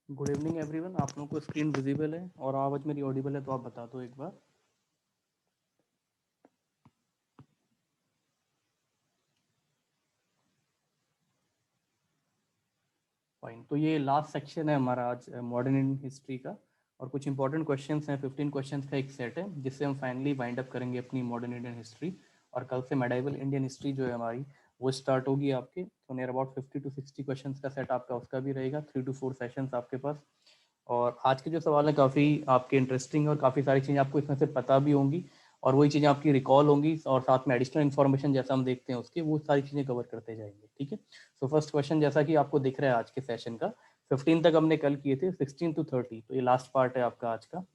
Good evening everyone. आप लोगों को स्क्रीन विजिबल है और आवाज़ मेरी ऑडिबल है तो आप बता दो एक बार। फाइन। तो ये लास्ट सेक्शन है हमारा आज मॉडर्न इंडियन हिस्ट्री का, और कुछ इंपॉर्टेंट क्वेश्चंस हैं। 15 क्वेश्चंस का एक सेट है जिससे हम फाइनली वाइंड अप करेंगे अपनी मॉडर्न इंडियन हिस्ट्री। और कल से मेडाइवल इंडियन हिस्ट्री जो है हमारी वो स्टार्ट होगी आपके। तो नियर अबाउट 50 to 60 क्वेश्चंस का सेट आपका उसका भी रहेगा, 3 to 4 सेशंस आपके पास। और आज के जो सवाल है काफ़ी आपके इंटरेस्टिंग और काफ़ी सारी चीज़ें आपको इसमें से पता भी होंगी, और वही चीज़ें आपकी रिकॉल होंगी, और साथ में एडिशनल इन्फॉर्मेशन जैसा हम देखते हैं उसके वो सारी चीज़ें कवर करते जाएंगे। ठीक है। सो फर्स्ट क्वेश्चन जैसा कि आपको दिख रहा है आज के सेशन का, 15 तक हमने कल किए थे, 16 to 30, तो ये लास्ट पार्ट है आपका आज का।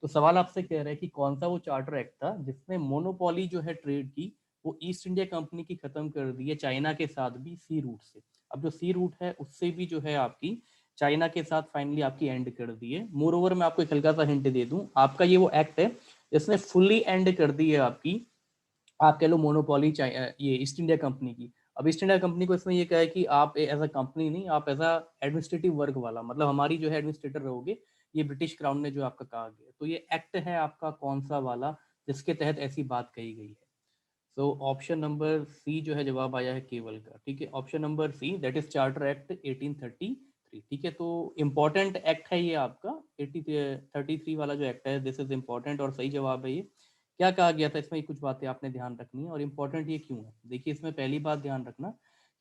तो सवाल आपसे कह रहा है कि कौन सा वो चार्टर एक्ट था जिसने मोनोपोली जो है ट्रेड की वो ईस्ट इंडिया कंपनी की खत्म कर दी है, चाइना के साथ भी सी रूट से। अब जो सी रूट है उससे भी जो है आपकी चाइना के साथ फाइनली आपकी एंड कर दी है। मोर ओवर मैं आपको एक हल्का सा हिंट दे दूं, आपका ये वो एक्ट है जिसने फुल्ली एंड कर दी है आपकी, आप कह लो मोनोपोली ये ईस्ट इंडिया कंपनी की। अब ईस्ट इंडिया कंपनी को इसमें ये कहा है कि आप एज अ कंपनी नहीं, आप एज अ एडमिनिस्ट्रेटिव वर्क वाला, मतलब हमारी जो है एडमिनिस्ट्रेटर रहोगे, ये ब्रिटिश क्राउन ने जो आपका कहा गया। तो ये एक्ट है आपका कौन सा वाला जिसके तहत ऐसी बात कही गई है? सो ऑप्शन नंबर सी जो है जवाब आया है केवल का। ठीक है, option number see that is charter act 1833। ठीक है, तो इंपॉर्टेंट एक्ट है ये आपका 1833 वाला जो एक्ट है, दिस इज इंपॉर्टेंट और सही जवाब है ये। क्या कहा गया था इसमें, कुछ बातें आपने ध्यान रखनी है, और इंपॉर्टेंट ये क्यों है। देखिए इसमें पहली बात ध्यान रखना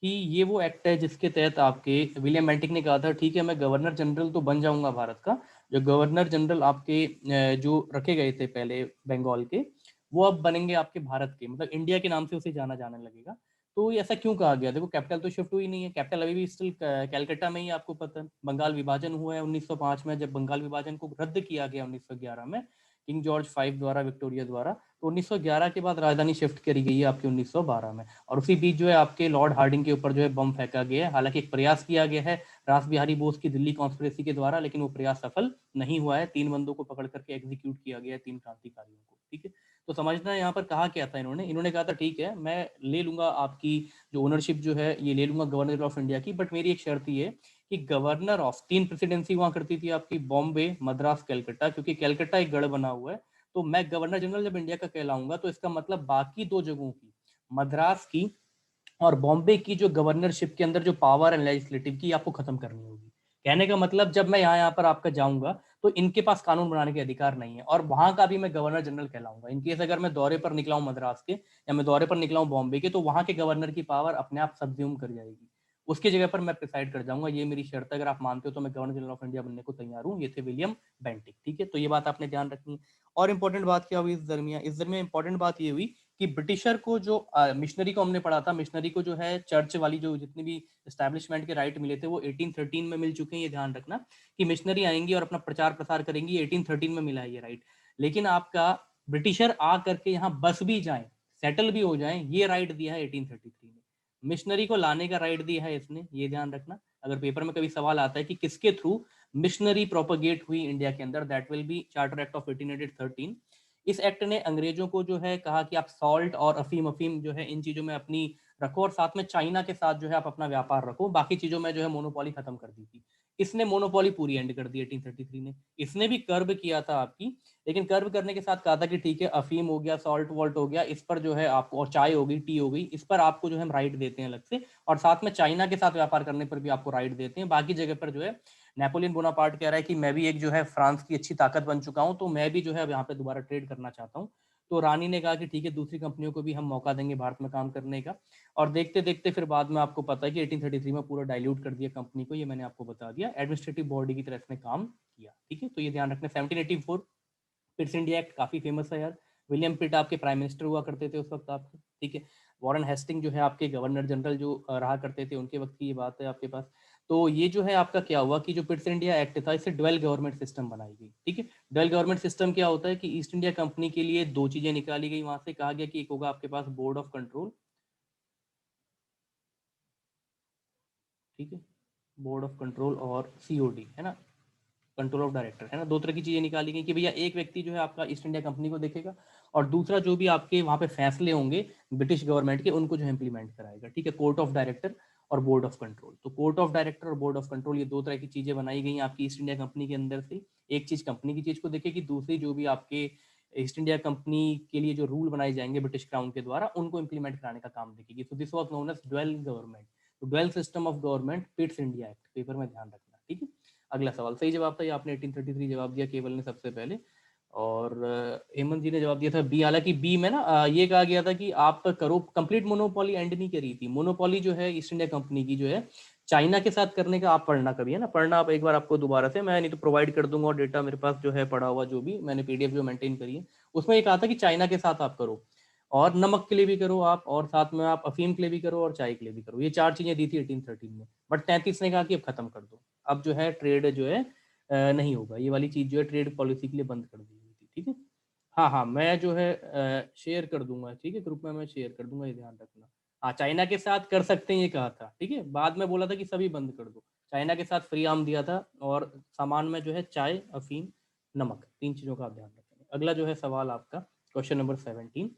कि ये वो एक्ट है जिसके तहत आपके विलियम बेंटिक ने कहा था ठीक है मैं गवर्नर जनरल तो बन जाऊंगा भारत का, जो गवर्नर जनरल आपके जो रखे गए थे पहले बंगाल के, वो अब बनेंगे आपके भारत के, मतलब इंडिया के नाम से उसे जाना जाने लगेगा। तो ऐसा क्यों कहा गया? देखो कैपिटल तो शिफ्ट हुई नहीं है, कैपिटल अभी भी स्टिल कैलकाटा में ही, आपको पता है। बंगाल विभाजन हुआ है 1905 में, जब बंगाल विभाजन को रद्द किया गया 1911 में किंग जॉर्ज 5 द्वारा, विक्टोरिया द्वारा, तो 1911 के बाद राजधानी शिफ्ट करी गई है आपकी 1912 में। और उसी बीच जो है आपके लॉर्ड हार्डिंग के ऊपर जो है बम फेंका गया है। हालांकि एक प्रयास किया गया है रास बिहारी बोस की दिल्ली कॉन्स्पिरेसी के द्वारा, लेकिन वो प्रयास सफल नहीं हुआ है। 3 बंदों को पकड़ करके एग्जीक्यूट किया गया है, 3 क्रांतिकारियों को। ठीक है, तो समझना यहाँ पर कहा क्या था इन्होंने कहा था ठीक है मैं ले लूंगा आपकी जो ओनरशिप जो है ये ले लूंगा गवर्नर ऑफ इंडिया की, बट मेरी एक शर्त ये है कि गवर्नर ऑफ 3 प्रेसिडेंसी वहां करती थी आपकी, बॉम्बे, मद्रास, कलकत्ता, क्योंकि कलकत्ता एक गढ़ बना हुआ है। तो मैं गवर्नर जनरल जब इंडिया का कहलाऊंगा तो इसका मतलब बाकी 2 जगहों की, मद्रास की और बॉम्बे की जो गवर्नरशिप के अंदर जो पावर है लेजिस्लेटिव की, आपको खत्म करनी होगी। कहने का मतलब जब मैं यहाँ पर आपका जाऊंगा तो इनके पास कानून बनाने के अधिकार नहीं है, और वहां का भी मैं गवर्नर जनरल कहलाऊंगा। इनकेस अगर मैं दौरे पर निकला हूँ मद्रास के, या मैं दौरे पर निकला हूँ बॉम्बे के, तो वहां के गवर्नर की पावर अपने आप सब्ज्यूम कर जाएगी, उसकी जगह पर मैं प्रिसाइड कर जाऊंगा। ये मेरी शर्त है, अगर आप मानते हो तो मैं गवर्नर जनरल ऑफ इंडिया बनने को तैयार हूँ। ये थे विलियम बेंटिक। ठीक है, तो ये बात आपने ध्यान रखनी है। और इंपॉर्टेंट बात क्या हुई इस दरमियान इंपॉर्टेंट बात ये हुई कि ब्रिटिशर को जो मिशनरी को हमने पढ़ा था, मिशनरी को जो है चर्च वाली जो जितनी भी एस्टैब्लिशमेंट के राइट मिले थे वो 1813 में मिल चुके हैं। ये ध्यान रखना कि मिशनरी आएंगी और अपना प्रचार प्रसार करेंगी, 1813 में मिला है ये राइट। लेकिन आपका ब्रिटिशर आ करके यहाँ बस भी जाए, सेटल भी हो जाए, ये राइट दिया है 1833 में। मिशनरी को लाने का राइट दिया है इसने, ये ध्यान रखना। अगर पेपर में कभी सवाल आता है कि किसके थ्रू मिशनरी प्रोपोगेट हुई इंडिया के अंदर, that will be charter act of 1813। इस एक्ट ने अंग्रेजों को जो है कहा कि आप सॉल्ट और अफीम अफीम जो है इन चीजों में अपनी रखो, और साथ में चाइना के साथ जो है आप अपना व्यापार रखो, बाकी चीजों में जो है मोनोपोली खत्म कर दी थी। इसने मोनोपोली पूरी एंड कर दी 1833 ने। इसने भी कर्व किया था आपकी, लेकिन कर्व करने के साथ कहा था कि ठीक है अफीम हो गया, सॉल्ट वॉल्ट हो गया, इस पर जो है आपको, और चाय हो गई, टी हो गई, इस पर आपको जो है हम राइट देते हैं अलग से, और साथ में चाइना के साथ व्यापार करने पर भी आपको राइट देते हैं। बाकी जगह पर जो है नेपोलियन बोनापार्ट कह रहा है कि मैं भी एक जो है फ्रांस की अच्छी ताकत बन चुका हूं, तो मैं भी जो है अब यहाँ पे दोबारा ट्रेड करना चाहता हूँ। तो रानी ने कहा कि ठीक है दूसरी कंपनियों को भी हम मौका देंगे भारत में काम करने का। और देखते देखते फिर बाद में आपको पता है कि 1833 में पूरा डाइल्यूट कर दिया कंपनी को, ये मैंने आपको बता दिया, एडमिनिस्ट्रेटिव बॉडी की तरह इसने काम किया। ठीक है, तो ये ध्यान रखना। 1784 पिट्स इंडिया एक्ट काफी फेमस है यार। विलियम पिट आपके प्राइम मिनिस्टर हुआ करते थे उस वक्त आपके। ठीक है, वॉरेन हेस्टिंग जो है आपके गवर्नर जनरल जो रहा करते थे, उनके वक्त की ये बात है आपके पास। तो ये जो है आपका क्या हुआ कि जो पिट्स इंडिया एक्ट था इससे ड्वेल गवर्नमेंट सिस्टम बनाई गई। ठीक है, ड्वेल गवर्नमेंट सिस्टम क्या होता है कि ईस्ट इंडिया कंपनी के लिए 2 चीजें निकाली गई वहां से। कहा गया कि एक होगा आपके पास बोर्ड ऑफ कंट्रोल, ठीक है, बोर्ड ऑफ कंट्रोल, और सीओडी है ना, कंट्रोल ऑफ डायरेक्टर है ना। 2 तरह की चीजें निकाली गई कि भैया एक व्यक्ति जो है आपका ईस्ट इंडिया कंपनी को देखेगा, और दूसरा जो भी आपके वहां पे फैसले होंगे ब्रिटिश गवर्नमेंट के उनको जो है इंप्लीमेंट कराएगा। ठीक है, कोर्ट ऑफ डायरेक्टर और बोर्ड ऑफ कंट्रोल। तो कोर्ट ऑफ डायरेक्टर और बोर्ड ऑफ कंट्रोल ये दो तरह की चीजें बनाई गई आपकी ईस्ट इंडिया कंपनी के अंदर से। एक चीज कंपनी की चीज को देखेगी, दूसरी जो भी आपके ईस्ट इंडिया कंपनी के लिए जो रूल बनाए जाएंगे ब्रिटिश क्राउन के द्वारा उनको इंप्लीमेंट कराने का काम देखेगी। तो this was known as dual government. तो dual system of government Pitt's India act, paper में ध्यान रखना, ठीक है। अगला सवाल सही जवाब था, ये आपने 1833 जवाब दिया केवल ने सबसे पहले, और हेमंत जी ने जवाब दिया था बी। हालांकि बी में ना ये कहा गया था कि आप करो, कंप्लीट मोनोपोली एंड नहीं करी थी। मोनोपोली जो है ईस्ट इंडिया कंपनी की जो है चाइना के साथ करने का, आप पढ़ना कभी है ना, पढ़ना आप एक बार, आपको दोबारा से, मैं नहीं तो प्रोवाइड कर दूंगा, और डेटा मेरे पास जो है पड़ा हुआ, जो भी मैंने पीडीएफ जो मेंटेन करी है उसमें ये कहा था कि चाइना के साथ आप करो, और नमक के लिए भी करो आप, और साथ में आप अफीम के लिए भी करो, और चाय के लिए भी करो। ये चार चीजें दी थी 1813 में। बट 33 ने कहा कि अब खत्म कर दो, अब जो है ट्रेड जो है नहीं होगा, ये वाली चीज जो है ट्रेड पॉलिसी के लिए बंद कर दी गई थी, ठीक है। हाँ हाँ, मैं जो है शेयर कर दूंगा, ठीक है, ग्रुप में मैं शेयर कर दूंगा, ये ध्यान रखना। हाँ, चाइना के साथ कर सकते हैं ये कहा था, ठीक है। बाद में बोला था कि सभी बंद कर दो, चाइना के साथ फ्री आर्म दिया था, और सामान में जो है चाय, अफीम, नमक, तीन चीजों का आप ध्यान रखेंगे। अगला जो है सवाल आपका क्वेश्चन नंबर 17,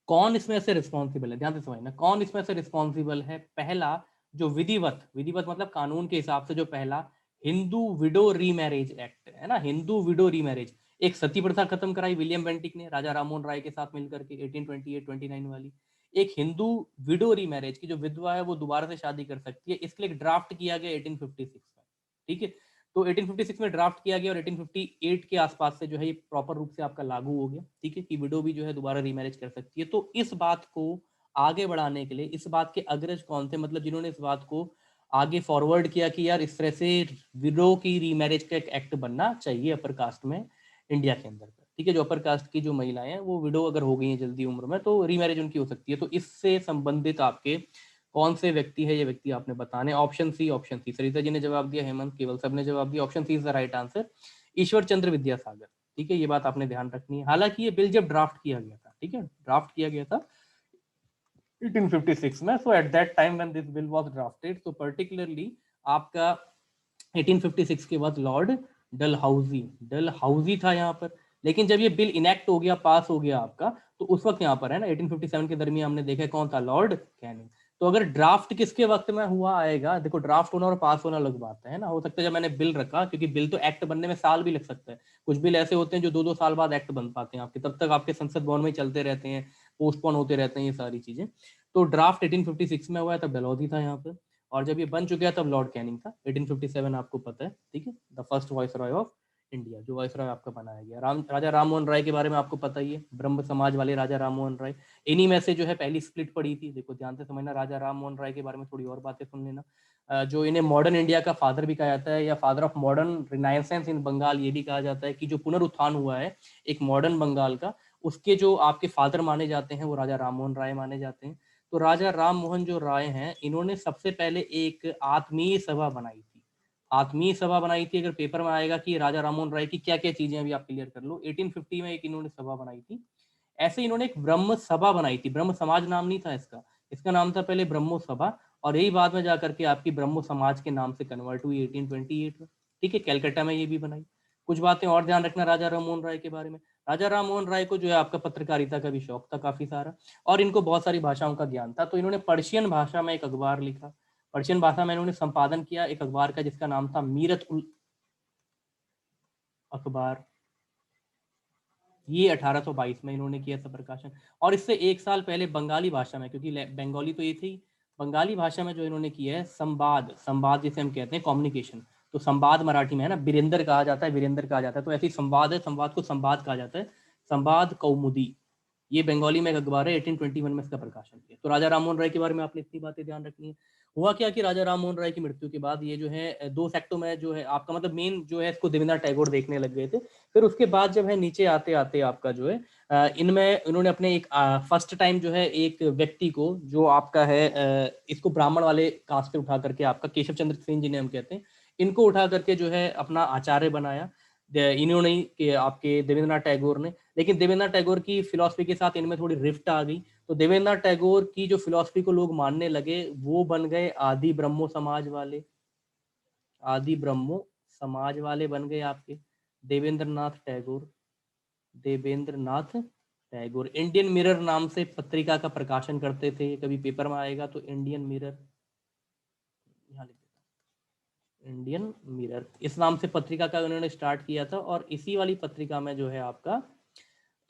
कौन इसमें से रिस्पॉन्सिबल है, ध्यान से समझना, कौन इसमें से रिस्पॉन्सिबल है, पहला जो विधिवत, विधिवत मतलब कानून के हिसाब से जो पहला हिंदू विडो रीमैरिज एक्ट है ना, हिंदू विडो रीमैरिज, एक सती प्रथा खत्म कराई विलियम बेंटिक ने राजा राममोहन राय के साथ मिलकर के 1828-29 वाली। एक हिंदू विडो रीमैरिज की जो विधवा है वो दोबारा से शादी कर सकती है, इसके लिए ड्राफ्ट किया गया 1856 में, ठीक है। तो 1856 में ड्राफ्ट किया गया, और 1858 के आसपास से जो है ये प्रॉपर रूप से आपका लागू हो गया, ठीक है, कि विडो भी जो है दोबारा रीमैरिज कर सकती है। तो इस बात को आगे बढ़ाने के लिए, इस बात के अग्रज कौन थे, मतलब जिन्होंने इस बात को आगे फॉरवर्ड किया कि यार इस तरह से विडो की रीमैरिज का एक एक्ट बनना चाहिए अपर कास्ट में इंडिया के अंदर, ठीक है। जो अपर कास्ट की जो महिलाएं हैं वो विडो अगर हो गई हैं जल्दी उम्र में तो रीमैरिज उनकी हो सकती है। तो इससे संबंधित आपके कौन से व्यक्ति है, ये व्यक्ति आपने बताने, option C, option C, Sarita ji ने जवाब दिया, हेमंत, केवल सब ने जवाब दिया, option C is the right answer, Ishwar Chandra Vidyasagar, ठीक है। ये बात आपने ध्यान रखनी है। हालांकि ये बिल जब ड्राफ्ट किया गया था, ठीक है, ड्राफ्ट किया गया था 1856 में, so at that time when this bill was drafted, तो पर्टिकुलरली आपका 1856 के बाद लॉर्ड डलहाउजी, डलहाउजी था यहाँ पर। लेकिन जब ये बिल इनेक्ट हो गया, पास हो गया आपका, तो उस वक्त यहाँ पर है ना 1857 के दरमियान हमने देखा कौन था, लॉर्ड कैनिंग। तो अगर ड्राफ्ट किसके वक्त में हुआ आएगा, देखो ड्राफ्ट होना और पास होना अलग बात है ना, हो सकता है जब मैंने बिल रखा, क्योंकि बिल तो एक्ट बनने में साल भी लग सकता है, कुछ बिल ऐसे होते हैं जो 2-2 साल बाद एक्ट बन पाते हैं आपके, तब तक आपके संसद भवन में चलते रहते हैं, पोस्टपोन होते रहते हैं ये सारी चीजें। तो ड्राफ्ट 1856 में हुआ है, तब डलहौजी था यहाँ पे, और जब ये बन चुका तब लॉर्ड कैनिंग था। 1857 आपको पता है, ठीक है, the first vice Roy of India, जो वाइस रॉय आपका बनाया गया। राजा राम मोहन राय के बारे में आपको पता ही है, ब्रह्म समाज वाले राजा राम मोहन राय, इन्हीं में से जो है पहली स्प्लिट पड़ी थी। देखो ध्यान से समझना, राजा राम मोहन राय के बारे में थोड़ी और बातें सुन लेना। जो इन्हें मॉडर्न इंडिया का फादर भी कहा जाता है, या फादर ऑफ मॉडर्न रिनाइसेंस इन बंगाल, ये भी कहा जाता है, कि जो पुनरुत्थान हुआ है एक मॉडर्न बंगाल का, उसके जो आपके फादर माने जाते हैं वो राजा राम मोहन राय माने जाते हैं। तो राजा राम मोहन जो राय हैं, इन्होंने सबसे पहले एक आत्मीय सभा बनाई थी, आत्मीय सभा बनाई थी। अगर पेपर में आएगा कि राजा राम मोहन राय की क्या क्या चीजें अभी आप क्लियर कर लो, 1850 में एक इन्होंने सभा बनाई थी। ऐसे इन्होंने एक ब्रह्म सभा बनाई थी, ब्रह्म समाज नाम नहीं था इसका, इसका नाम था पहले ब्रह्मो सभा, और यही बाद में जाकर के आपकी ब्रह्मो समाज के नाम से कन्वर्ट हुई 1828 में, ठीक है। कैलकाटा में ये भी बनाई। कुछ बातें और ध्यान रखना राजा राम मोहन राय के बारे में। राजा राम मोहन राय को जो है आपका पत्रकारिता का भी शौक था काफी सारा, और इनको बहुत सारी भाषाओं का ज्ञान था। तो इन्होंने पर्शियन भाषा में एक अखबार लिखा, पर्शियन भाषा में इन्होंने संपादन किया एक अखबार का जिसका नाम था मीरत उल अखबार। ये 1822 में इन्होंने किया था प्रकाशन। और इससे एक साल पहले बंगाली भाषा में, क्योंकि बंगाली तो ये थी, बंगाली भाषा में जो इन्होंने किया है संवाद, संवाद जिसे हम कहते हैं कम्युनिकेशन, तो संवाद मराठी में है ना, वीरेंद्र कहा जाता है, वीरेंद्र कहा जाता है, तो ऐसी संवाद है, संवाद को संवाद कहा जाता है, संवाद कौमुदी, ये बंगाली में एक अखबार है, 1821 में इसका प्रकाशन किया। तो राजा राम मोहन राय के बारे में आपने इतनी बातें ध्यान रखनी है। हुआ क्या कि राजा राम मोहन राय की मृत्यु के बाद ये जो है दो सेक्टों में जो है आपका, मतलब मेन जो है इसको देवेंद्रनाथ टैगोर देखने लग गए थे। फिर उसके बाद जब है नीचे आते आते आपका जो है इनमें उन्होंने अपने एक फर्स्ट टाइम जो है एक व्यक्ति को जो आपका है इसको ब्राह्मण वाले कास्ट से उठा करके, आपका केशव चंद्र सेन जिन्हें हम कहते हैं, इनको उठा करके जो है अपना आचार्य बनाया इन्होंने कि आपके देवेंद्रनाथ टैगोर ने। लेकिन देवेंद्रनाथ टैगोर की फिलॉसफी के साथ इनमें थोड़ी रिफ्ट आ गई, तो देवेंद्रनाथ टैगोर की जो फिलॉसफी को लोग मानने लगे वो बन गए आदि ब्रह्मो समाज वाले, आदि ब्रह्मो समाज वाले बन गए आपके देवेंद्रनाथ टैगोर, देवेंद्रनाथ टैगोर। इंडियन मिरर नाम से पत्रिका का प्रकाशन करते थे, कभी पेपर में आएगा तो इंडियन मिरर, यहाँ लिख देता हूँ, इंडियन मिरर, इस नाम से पत्रिका का उन्होंने स्टार्ट किया था। और इसी वाली पत्रिका में जो है आपका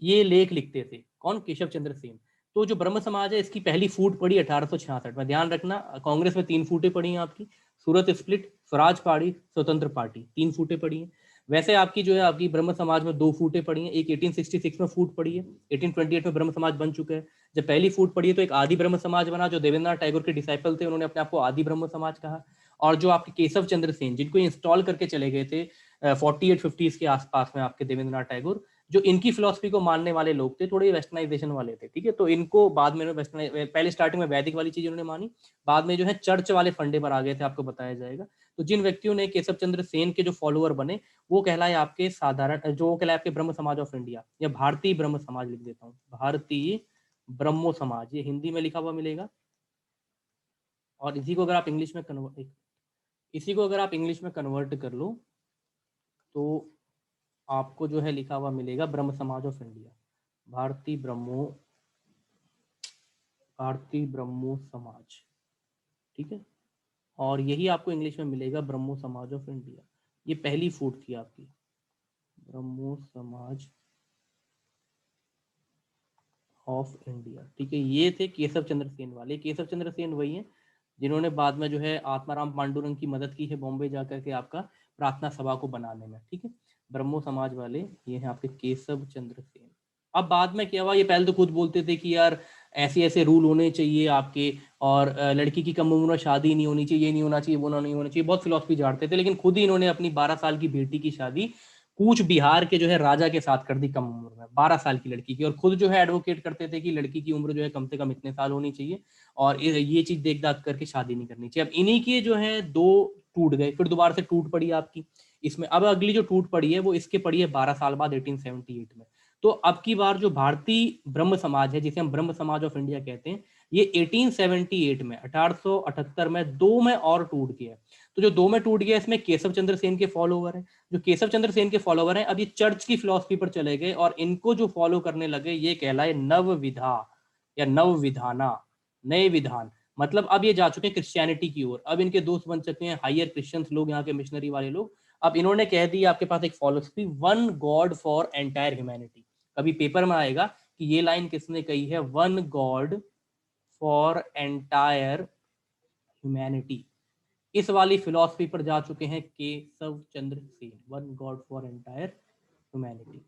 ये लेख लिखते थे, कौन? केशव चंद्र सेन। तो जो ब्रह्म समाज है इसकी पहली फूट पड़ी 1866 में। ध्यान रखना, कांग्रेस में 3 फूटें पड़ी हैं आपकी, सूरत स्प्लिट, स्वराज पार्टी, स्वतंत्र पार्टी, 3 फूटें पड़ी हैं। वैसे आपकी जो है आपकी ब्रह्म समाज में 2 फूटें पड़ी हैं, एक 1866 में फूट पड़ी है, 1828 में ब्रह्म समाज बन चुका है। जब पहली फूट पड़ी है तो एक आदि ब्रह्म समाज बना, जो देवेंद्रनाथ टैगोर के डिसाइपल थे, उन्होंने अपने आप को आदि ब्रह्म समाज कहा। और जो आपके केशव चंद्र सेन, जिनको इंस्टॉल करके चले गए थे 48-50 के आसपास में आपके देवेंद्रनाथ टैगोर, जो इनकी फिलॉसफी को मानने वाले लोग थे, थोड़े वेस्टर्नाइजेशन वाले थे, ठीक है। तो इनको बाद में पहले स्टार्टिंग में वैदिक वाली चीज उन्होंने मानी, बाद में जो है चर्च वाले फंडे पर आ गए थे, आपको बताया जाएगा। तो जिन व्यक्तियों ने केशव चंद्र सेन के जो फॉलोअर बने, वो कहलाए आपके साधारण, जो कहलाए आपके ब्रह्म समाज ऑफ इंडिया, या भारतीय ब्रह्म समाज लिख देता हूँ, भारतीय ब्रह्मो समाज, ये हिंदी में लिखा हुआ मिलेगा। और इसी को अगर आप इंग्लिश में कन्वर्ट कर लो तो आपको जो है लिखा हुआ मिलेगा ब्रह्म समाज ऑफ इंडिया, भारतीय ब्रह्मो समाज, ठीक है। और यही आपको इंग्लिश में मिलेगा ब्रह्मो समाज ऑफ इंडिया। ये पहली फूट थी आपकी, ब्रह्मो समाज ऑफ इंडिया, ठीक है। ये थे केशव चंद्र सेन वाले। केशव चंद्र सेन वही हैं जिन्होंने बाद में जो है आत्माराम पांडुरंग की मदद की है बॉम्बे जाकर के आपका प्रार्थना सभा को बनाने में, ठीक है। ब्रह्मो समाज वाले ये हैं आपके केशव चंद्र सेन। अब बाद में क्या हुआ, ये पहले तो खुद बोलते थे कि यार ऐसे ऐसे रूल होने चाहिए आपके, और लड़की की कम उम्र में शादी नहीं होनी चाहिए, ये नहीं होना चाहिए, वो नहीं होना चाहिए, बहुत फिलॉसफी झाड़ते थे। लेकिन खुद ही इन्होंने अपनी 12 साल की बेटी की शादी कूच बिहार के जो है राजा के साथ कर दी कम उम्र में, 12 साल की लड़की की। और खुद जो है एडवोकेट करते थे कि लड़की की उम्र जो है कम से कम इतने साल होनी चाहिए, और ये चीज देख दाख करके शादी नहीं करनी चाहिए। अब इन्हीं के जो है 2 टूट गए, फिर दोबारा से टूट पड़ी आपकी इसमें। अब अगली जो टूट पड़ी है वो इसके पड़ी है 12 साल बाद 1878 में। तो अब की बार जो भारतीय ब्रह्म समाज है, जिसे हम ब्रह्म समाज ऑफ इंडिया कहते हैं, ये 1878 में 1878 में 2 में और टूट गया। तो जो 2 में टूट गया, इसमें केशव चंद्र सेन के फॉलोवर हैं। जो केशव चंद्र सेन के फॉलोवर हैं, अब ये चर्च की फिलॉसफी पर चले गए, और इनको जो फॉलो करने लगे ये कहलाए नव विधा या नव विधाना, नए विधान। मतलब अब ये जा चुके हैं क्रिश्चियनिटी की ओर। अब इनके दोस्त बन चुके हैं हायर क्रिश्चियंस लोग, यहाँ के मिशनरी वाले लोग। अब इन्होंने कह दिया आपके पास एक philosophy, one God for entire humanity. कभी पेपर में आएगा कि ये लाइन किसने कही है, one God for entire humanity. इस वाली फिलॉसफी पर जा चुके हैं Keshav Chandra Sen, one God for entire humanity.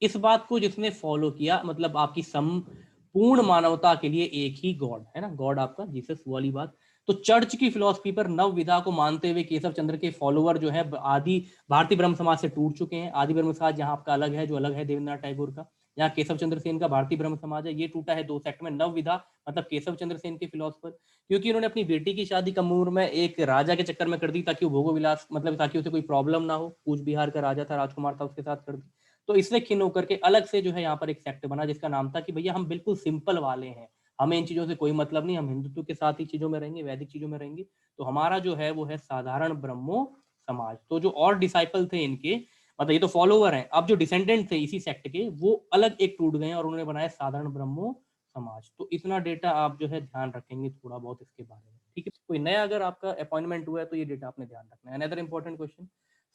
इस बात को जिसने फॉलो किया, मतलब आपकी संपूर्ण मानवता के लिए एक ही गॉड है ना, गॉड आपका जीसस वाली बात। तो चर्च की फिलॉसफी पर नव विधा को मानते हुए केशव चंद्र के फॉलोवर जो है आदि भारतीय ब्रह्म समाज से टूट चुके हैं। आदि ब्रह्म समाज यहाँ आपका अलग है, जो अलग है देवेंद्रनाथ टैगोर का। यहाँ केशव चंद्र सेन का भारतीय ब्रह्म समाज है, ये टूटा है 2 सेक्ट में। नव विधा मतलब केशव चंद्र सेन के फिलोसफर, क्योंकि उन्होंने अपनी बेटी की शादी कम उम्र में एक राजा के चक्कर में कर दी, ताकि वो भोगो विलास, मतलब ताकि उसे कोई प्रॉब्लम ना हो। कूच बिहार का राजा था, राजकुमार था, उसके साथ कर दी। तो इससे खिन्न होकर के अलग से जो है यहाँ पर एक सेक्ट बना, जिसका नाम था कि भैया हम बिल्कुल सिंपल वाले हैं, हमें इन चीजों से कोई मतलब नहीं, हम हिंदुत्व के साथ ही चीजों में रहेंगे, वैदिक चीजों में रहेंगे। तो हमारा जो है वो है साधारण ब्रह्मो समाज। तो जो और डिसाइपल थे इनके, मतलब ये तो फॉलोवर हैं, अब जो डिसेंडेंट थे इसी सेक्ट के, वो अलग एक टूट गए और उन्होंने बनाया साधारण ब्रह्मो समाज। तो इतना डेटा आप जो है ध्यान रखेंगे थोड़ा बहुत इसके बारे में, ठीक है। कोई नया अगर आपका अपॉइंटमेंट हुआ है तो ये डेटा आपने ध्यान रखना है। अनदर इंपॉर्टेंट क्वेश्चन,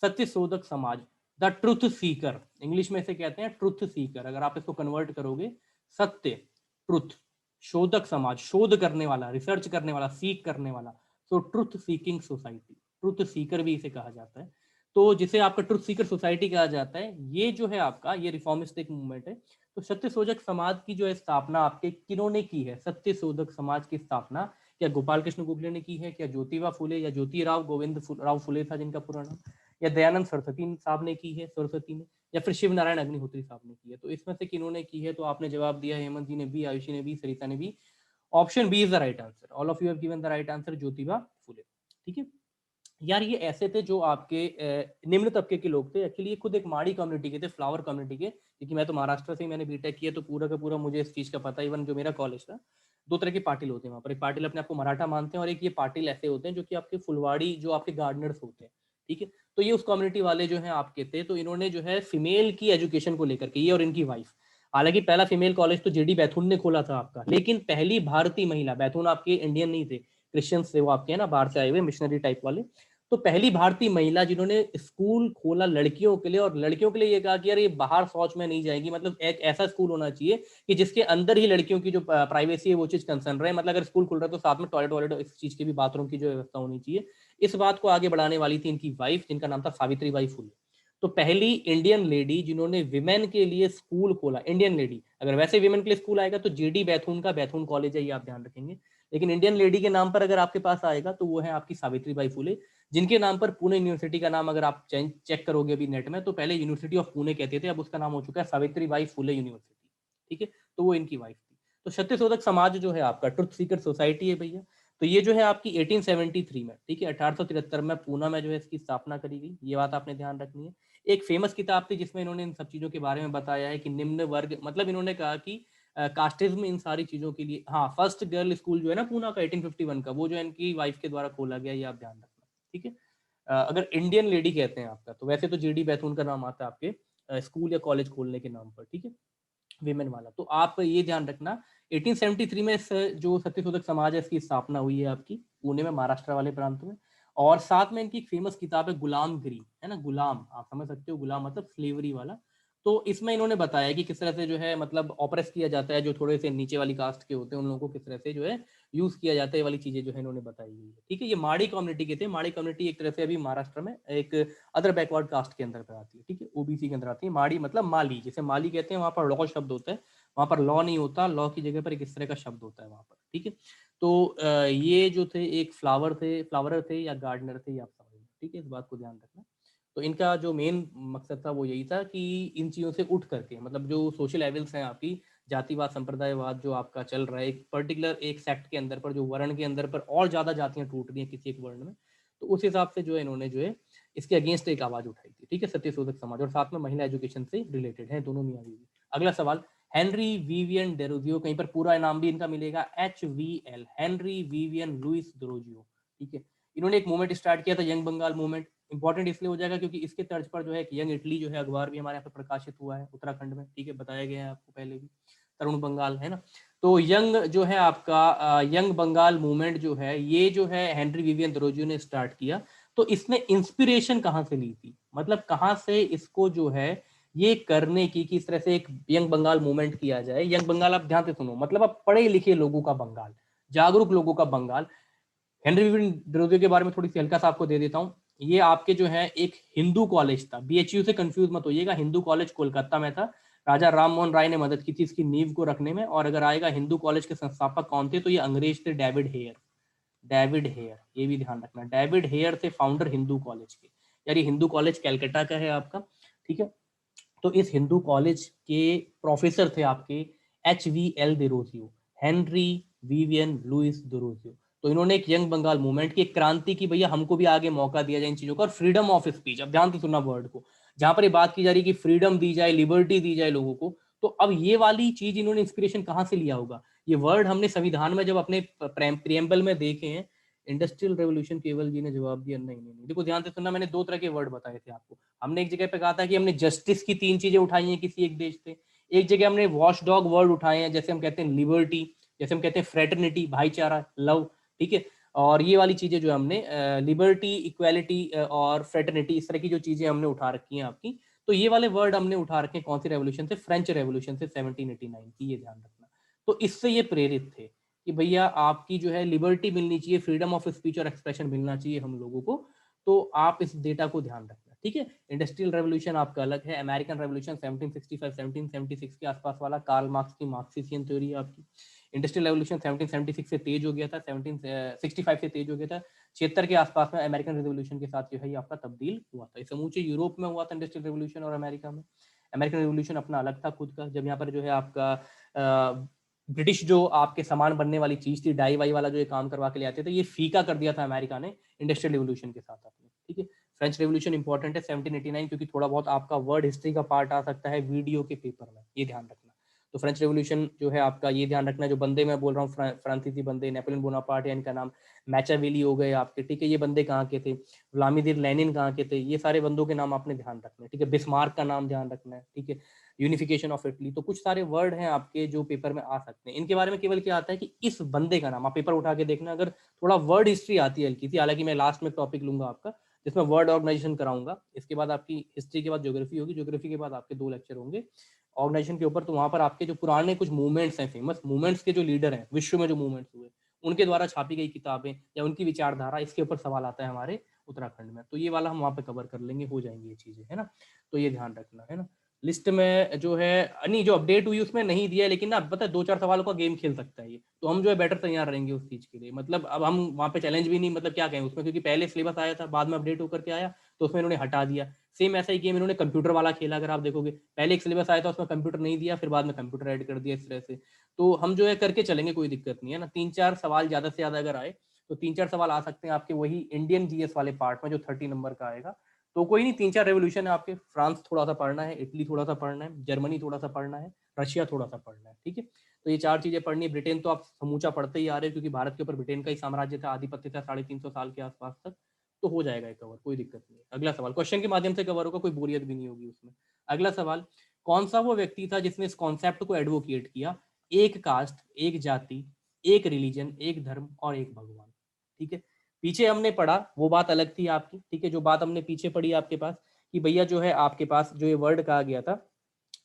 सत्य शोधक समाज, द ट्रुथ सीकर, इंग्लिश में इसे कहते हैं ट्रुथ सीकर। अगर आप इसको कन्वर्ट करोगे, सत्य, ट्रुथ, शोधक समाज, शोध करने वाला, रिसर्च करने वाला, सीख करने वाला, तो truth seeking society, truth Sikar भी इसे कहा जाता है। तो जिसे आपका ट्रुथ सीकर सोसाइटी कहा जाता है, ये जो है आपका ये रिफॉर्मिस्टिक मूवमेंट है। तो सत्य शोधक समाज की जो है स्थापना आपके किन्होंने की है? सत्य शोधक समाज की स्थापना क्या गोपाल कृष्ण गोखले ने की है, क्या ज्योतिबा फुले या ज्योतिराव गोविंद राव फुले था जिनका पूरा नाम, या दयानंद सरस्वती साहब ने की है, सरस्वती ने, या फिर शिव नारायण अग्निहोत्री साहब ने की है? तो इसमें से किन्होंने की है? तो आपने जवाब दिया, हेमंत जी ने भी, आयुषी ने भी, सरिता ने भी। Option B is the right answer, all of you have given the right answer, Jyotiba Phule, ठीक है। यार ये ऐसे थे जो आपके निम्न तबके के लोग थे। एक्चुअली ये खुद एक माड़ी कम्युनिटी के थे, फ्लावर कम्युनिटी के, क्योंकि मैं तो महाराष्ट्र से ही मैंने बीटेक किया, तो पूरा का पूरा मुझे इस चीज का पता है। इवन जो मेरा कॉलेज था, 2 तरह के पाटिल होते हैं वहाँ पर। एक पाटिल अपने आपको मराठा मानते हैं, और एक ये पाटिल ऐसे होते हैं जो कि आपके फुलवाड़ी, जो आपके गार्डनर्स होते हैं, ठीक है। तो ये उस कम्युनिटी वाले जो है आपके थे। तो इन्होंने जो है फीमेल की एजुकेशन को लेकर के, ये और इनकी वाइफ, हालांकि पहला फीमेल कॉलेज तो जेडी बैथुन ने खोला था आपका, लेकिन पहली भारतीय महिला, बैथुन आपके इंडियन नहीं थे, क्रिश्चियंस थे वो आपके, है ना, बाहर से आए हुए मिशनरी टाइप वाले। तो पहली भारतीय महिला जिन्होंने स्कूल खोला लड़कियों के लिए, और लड़कियों के लिए ये कहा कि यार ये बाहर शौच में नहीं जाएगी, मतलब एक ऐसा स्कूल होना चाहिए कि जिसके अंदर ही लड़कियों की जो प्राइवेसी है वो चीज कंसर्न रहे, मतलब अगर स्कूल खुल रहा है तो साथ में टॉयलेट वॉयलेट इस चीज की भी, बाथरूम की जो व्यवस्था होनी चाहिए। इस बात को आगे बढ़ाने वाली थी इनकी वाइफ, जिनका नाम था सावित्रीबाई फुले। तो पहली इंडियन लेडी जिन्होंने विमेन के लिए स्कूल खोला, इंडियन लेडी, अगर वैसे विमेन के लिए स्कूल आएगा तो जेडी बैथून का बैथून कॉलेज है, ये आप ध्यान रखेंगे, लेकिन इंडियन लेडी के नाम पर अगर आपके पास आएगा तो वो है आपकी सावित्रीबाई फुले, जिनके नाम पर पुणे यूनिवर्सिटी का नाम अगर आप चेक करोगे अभी नेट में, तो पहले यूनिवर्सिटी ऑफ पुणे कहते थे, अब उसका नाम हो चुका है सावित्रीबाई फुले यूनिवर्सिटी। ठीक है, तो वो इनकी वाइफ थी। तो सत्यशोधक समाज जो है आपका ट्रुथ सीकर सोसाइटी है भैया, तो ये जो है आपकी 1873 में, ठीक है, 1873 में पूना में जो है इसकी स्थापना करी गई, ये बात आपने ध्यान रखनी है। एक फेमस किताब थी जिसमें इन्होंने इन सब चीजों के बारे में बताया है कि निम्न वर्ग, मतलब इन्होंने कहा कि कास्टिज्म इन सारी चीजों के लिए, हाँ, फर्स्ट गर्ल स्कूल जो है ना पूना का 1851 का, वो जो इनकी वाइफ के द्वारा खोला गया, ये आप ध्यान रखना, ठीक है। अगर इंडियन लेडी कहते हैं आपका, तो वैसे तो जेडी बैथून का नाम आता है आपके स्कूल या कॉलेज खोलने के नाम पर, ठीक है, विमेन वाला। तो आप ये ध्यान रखना 1873 में जो सत्यशोधक समाज है इसकी स्थापना हुई है आपकी पुणे में, महाराष्ट्र वाले प्रांत में। और साथ में इनकी एक फेमस किताब है गुलामगिरी, है ना, गुलाम, आप समझ सकते हो, गुलाम मतलब स्लेवरी वाला। तो इसमें इन्होंने बताया कि किस तरह से जो है मतलब ऑपरेस किया जाता है, जो थोड़े से नीचे वाली कास्ट के होते हैं उन लोगों को किस तरह से जो है यूज किया जाता है, ये वाली चीजें जो है इन्होंने बताई हुई है, ठीक है। ये माड़ी कम्युनिटी के थे, माड़ी कम्युनिटी एक तरह से अभी महाराष्ट्र में एक अदर बैकवर्ड कास्ट के अंदर पर आती है, ठीक है, ओबीसी के अंदर आती है। माड़ी मतलब माली, जैसे माली कहते हैं, वहां पर लॉ शब्द होता है, वहां पर लॉ नहीं होता, लॉ की जगह पर एक इस तरह का शब्द होता है वहां पर, ठीक है। तो ये जो थे एक फ्लावरर थे या गार्डनर थे, ये आप समझ, ठीक है, इस बात को ध्यान रखना। तो इनका जो मेन मकसद था वो यही था कि इन चीज़ों से उठ करके, मतलब जो सोशल लेवल्स हैं आपकी, जातिवाद संप्रदायवाद जो आपका चल रहा है एक पर्टिकुलर एक सेक्ट के अंदर पर, जो वर्ण के अंदर पर और ज़्यादा जातियां टूट रही हैं किसी एक वर्ण में, तो उस हिसाब से जो है इन्होंने जो है इसके अगेंस्ट एक आवाज़ उठाई थी, ठीक है, सत्यशोधक समाज। और साथ में महिला एजुकेशन से रिलेटेड है दोनों मियाँ बीवी। अगला सवाल, हेनरी विवियन डेरोजियो, कहीं पर पूरा नाम भी इनका मिलेगा HVL, Henry Vivian Louis Derozio, ठीक है। इन्होंने एक मूवमेंट स्टार्ट किया था, यंग बंगाल मूवमेंट। इंपॉर्टेंट इसलिए हो जाएगा क्योंकि इसके तर्ज पर जो है यंग इटली जो है अखबार भी हमारे यहाँ पर प्रकाशित हुआ है उत्तराखंड में, ठीक है, बताया गया है आपको पहले भी, तरुण बंगाल, है ना। तो यंग जो है आपका यंग बंगाल मूवमेंट जो है, ये जो है हेनरी विवियन डेरोजियो ने स्टार्ट किया। तो इसने इंस्पिरेशन कहाँ से ली थी, मतलब कहाँ से इसको जो है ये करने की, कि इस तरह से एक यंग बंगाल मूवमेंट किया जाए। यंग बंगाल आप ध्यान से सुनो, मतलब आप पढ़े लिखे लोगों का बंगाल, जागरूक लोगों का बंगाल। हेनरी विवियन डेरोजियो के बारे में थोड़ी सी हल्का सा आपको दे देता हूँ। ये आपके जो है एक हिंदू कॉलेज था, बीएचयू से कंफ्यूज मत होइएगा, हिंदू कॉलेज कोलकाता में था। राजा राम मोहन राय ने मदद की थी इसकी नींव को रखने में। और अगर आएगा हिंदू कॉलेज के संस्थापक कौन थे, तो ये अंग्रेज थे, डेविड हेयर, डेविड हेयर, ये भी ध्यान रखना, डेविड हेयर थे फाउंडर हिंदू कॉलेज के। यार ये हिंदू कॉलेज कैलकाटा का है आपका, ठीक है। तो इस हिंदू कॉलेज के प्रोफेसर थे आपके HVL Derozio, Henry Vivian Louis Derozio. तो इन्होंने एक यंग बंगाल मूवमेंट की, एक क्रांति की, भैया हमको भी आगे मौका दिया जाए इन चीजों का, और फ्रीडम ऑफ स्पीच, अब ध्यान से सुनना वर्ड को, जहां पर ये बात की जा रही है कि फ्रीडम दी जाए, लिबर्टी दी जाए लोगों को। तो अब ये वाली चीज इन्होंने इंस्पिरेशन कहाँ से लिया होगा, ये वर्ड हमने संविधान में जब अपने प्रियम्बल में देखे हैं, इंडस्ट्रियल रेवोल्यूशन, केवल जी ने जवाब दिया नहीं नहीं नहीं। देखो ध्यान से सुनना, मैंने दो तरह के वर्ड बताए थे आपको। हमने एक जगह पे कहा था कि हमने जस्टिस की तीन चीजें उठाई हैं किसी एक देश से, एक जगह हमने वॉच डॉग वर्ड उठाए हैं, जैसे हम कहते हैं लिबर्टी, जैसे हम कहते हैं फ्रेटर्निटी, भाईचारा, लव, ठीक है। और ये वाली चीजें जो हमने लिबर्टी, इक्वालिटी और फ्रेटर्निटी, इस तरह की जो चीजें हमने उठा रखी हैं आपकी। तो ये वाले वर्ड हमने उठा रखे हैं कौन सी रेवोल्यूशन से, फ्रेंच रेवोल्यूशन से 1789 की, ये ध्यान रखना। तो इससे ये प्रेरित थे कि भैया आपकी जो है लिबर्टी मिलनी चाहिए, फ्रीडम ऑफ स्पीच और एक्सप्रेशन मिलना चाहिए हम लोगों को। तो आप इस डेटा को ध्यान रखना, ठीक है। इंडस्ट्रियल रेवोल्यूशन आपका अलग है, अमेरिकन रेवोल्यूशन 1765 1776 के आसपास वाला, कार्ल मार्क्स की मार्क्सियन थ्योरी आपकी। इंडस्ट्रियल रेवोल्यूशन 1776 से तेज हो गया था, 1765 से तेज हो गया था, 76 के आसपास में अमेरिकन रेवोल्यूशन के साथ जो है ये आपका तब्दील हुआ था। समूचे यूरोप में हुआ था इंडस्ट्रियल रेवोल्यूशन, और अमेरिका में अमेरिकन रेवोल्यूशन अपना अलग था खुद का, जब यहाँ पर जो है आपका ब्रिटिश जो आपके सामान बनने वाली चीज थी, डाई वाई वाला जो ये काम करवा के ले आते थे, ये फीका कर दिया था अमेरिका ने इंडस्ट्रियल रेवोल्यूशन के साथ अपने, ठीक है। फ्रेंच रेवोल्यूशन इंपॉर्टेंट है 1789, क्योंकि थोड़ा बहुत आपका वर्ड हिस्ट्री का पार्ट आ सकता है वीडियो के पेपर में, ये ध्यान रखना। तो फ्रेंच रेवोल्यूशन जो है आपका, ये ध्यान रखना, जो बंदे मैं बोल रहा हूँ फ्रांसीसी बंदे, नेपोलियन बोनापार्ट या इनका नाम मैचावेली हो गए आपके, ठीक है, ये बंदे कहाँ के थे, व्लादिमीर लेनिन कहाँ के थे, ये सारे बंदों के नाम आपने ध्यान रखना है, ठीक है, बिस्मार्क का नाम ध्यान रखना है, ठीक है, यूनिफिकेशन ऑफ इटली। तो कुछ सारे वर्ड हैं आपके जो पेपर में आ सकते हैं। इनके बारे में केवल क्या आता है कि इस बंदे का नाम, आप पेपर उठा के देखना, अगर थोड़ा वर्ड हिस्ट्री आती है हल्की सी, हालांकि मैं लास्ट में टॉपिक लूंगा आपका जिसमें वर्ड ऑर्गेनाइजेशन कराऊंगा, इसके बाद आपकी हिस्ट्री के बाद ज्योग्राफी होगी, ज्योग्राफी के बाद आपके 2 लेक्चर होंगे ऑर्गेनाइजेशन के ऊपर। तो वहां पर आपके जो पुराने कुछ मूवमेंट्स हैं, फेमस मूवमेंट्स के जो लीडर हैं विश्व में, जो मूवमेंट्स हुए, उनके द्वारा छापी गई किताबें या उनकी विचारधारा, इसके ऊपर सवाल आता है हमारे उत्तराखंड में। तो ये वाला हम वहाँ पे कवर कर लेंगे, हो जाएंगी ये चीजें, है ना। तो ये ध्यान रखना है ना। लिस्ट में जो है नहीं, जो अपडेट हुई उसमें नहीं दिया है, लेकिन ना पता है 2-4 सवालों का गेम खेल सकता है ये, तो हम जो है बेटर तैयार रहेंगे उस चीज के लिए। मतलब अब हम वहाँ पे चैलेंज भी नहीं, मतलब क्या कहें उसमें, क्योंकि पहले सिलेबस आया था, बाद में अपडेट होकर के आया, तो उसमें इन्होंने हटा दिया। सेम ऐसा ही गेम इन्होंने कंप्यूटर वाला खेला, अगर आप देखोगे पहले एक सिलेबस आया था उसमें कंप्यूटर नहीं दिया, फिर बाद में कंप्यूटर ऐड कर दिया, इस तरह से। तो हम जो है करके चलेंगे, कोई दिक्कत नहीं है ना। 3-4 सवाल ज्यादा से ज्यादा अगर आए तो 3-4 सवाल आ सकते हैं आपके वही इंडियन जीएस वाले पार्ट में, जो 30 नंबर का आएगा। तो कोई नहीं, 3-4 रेवोल्यूशन है आपके, फ्रांस थोड़ा सा पढ़ना है, इटली थोड़ा सा पढ़ना है, जर्मनी थोड़ा सा पढ़ना है, रशिया थोड़ा सा पढ़ना है, ठीक है। तो ये 4 चीजें पढ़नी है। ब्रिटेन तो आप समूचा पढ़ते ही आ रहे हो, क्योंकि भारत के ऊपर ब्रिटेन का ही साम्राज्य था, आधिपत्य था 350 साल के आसपास तक। तो हो जाएगा कवर, कोई दिक्कत नहीं है। अगला सवाल क्वेश्चन के माध्यम से कवर होगा, कोई बोरियत भी नहीं होगी उसमें। अगला सवाल, कौन सा वो व्यक्ति था जिसने इस कॉन्सेप्ट को एडवोकेट किया, एक कास्ट, एक जाति, एक रिलीजन, एक धर्म और एक भगवान, ठीक है। पीछे हमने पढ़ा वो बात अलग थी आपकी, ठीक है, जो बात हमने पीछे पढ़ी आपके पास कि भैया जो है आपके पास जो ये वर्ड कहा गया था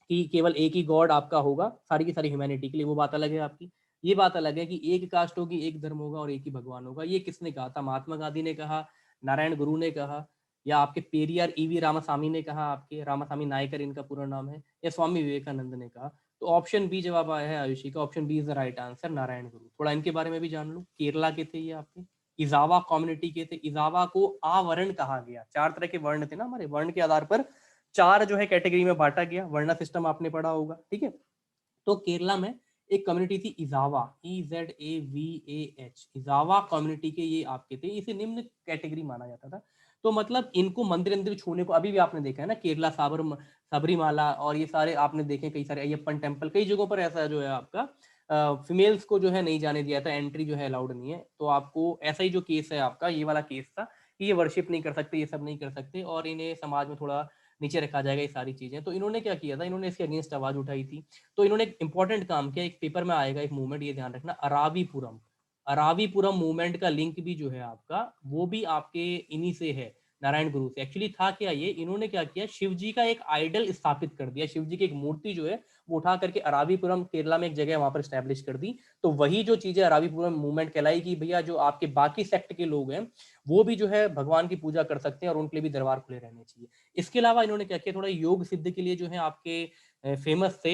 कि केवल एक ही गॉड आपका होगा सारी की सारी ह्यूमैनिटी के लिए, वो बात अलग है आपकी। ये बात अलग है कि एक कास्ट होगी, एक धर्म होगा और एक ही भगवान होगा। ये किसने कहा था? महात्मा गांधी ने कहा, नारायण गुरु ने कहा, या आपके पेरियार ईवी रामास्वामी ने कहा, आपके रामास्वामी नायकर इनका पूरा नाम है, या स्वामी विवेकानंद ने कहा? तो ऑप्शन बी जवाब आया है आयुषी का, option B is the right answer, Narayana Guru. थोड़ा इनके बारे में भी जान लो। केरला के थे ये आपके, इजावा कम्युनिटी के थे। इजावा को आवर्ण कहा गया। 4 तरह के वर्ण थे ना हमारे, वर्ण के आधार पर 4 जो है कैटेगरी में बांटा गया, वर्ण सिस्टम आपने पढ़ा होगा, ठीक है। तो केरला में एक कम्युनिटी थी इजावा, EZAVAH, इजावा कम्युनिटी के ये आपके थे, इसे निम्न कैटेगरी माना जाता था। तो मतलब इनको मंदिर अंदर छूने को अभी भी आपने देखा है ना, केरला सबरीमाला और ये सारे आपने देखे, कई सारे अयप्पन टेम्पल, कई जगहों पर ऐसा जो है आपका फीमेल्स को जो है नहीं जाने दिया था, एंट्री जो है अलाउड नहीं है। तो आपको ऐसा ही जो केस है आपका, ये वाला केस था कि ये वर्शिप नहीं कर सकते, ये सब नहीं कर सकते, और इन्हें समाज में थोड़ा नीचे रखा जाएगा, ये सारी चीजें। तो इन्होंने क्या किया था, इन्होंने इसके अगेंस्ट आवाज उठाई थी। तो इन्होंने एक इंपॉर्टेंट काम किया, एक पेपर में आएगा एक मूवमेंट, ये ध्यान रखना, अरावीपुरम। अरावीपुरम मूवमेंट का लिंक भी जो है आपका, वो भी आपके इन्हीं से है, नारायण गुरु से। एक्चुअली था क्या ये, इन्होंने क्या किया, शिव जी का एक आइडल स्थापित कर दिया, शिव जी की एक मूर्ति जो है वो उठा करके अरावीपुरम केरला में एक जगह वहां पर स्टैब्लिश कर दी। तो वही जो चीजें अरावीपुरम मूवमेंट कहलाई कि भैया जो आपके बाकी सेक्ट के लोग हैं वो भी जो है भगवान की पूजा कर सकते हैं और उनके लिए भी दरबार खुले रहने चाहिए। इसके अलावा इन्होंने क्या किया, थोड़ा योग सिद्ध के लिए जो है आपके फेमस थे,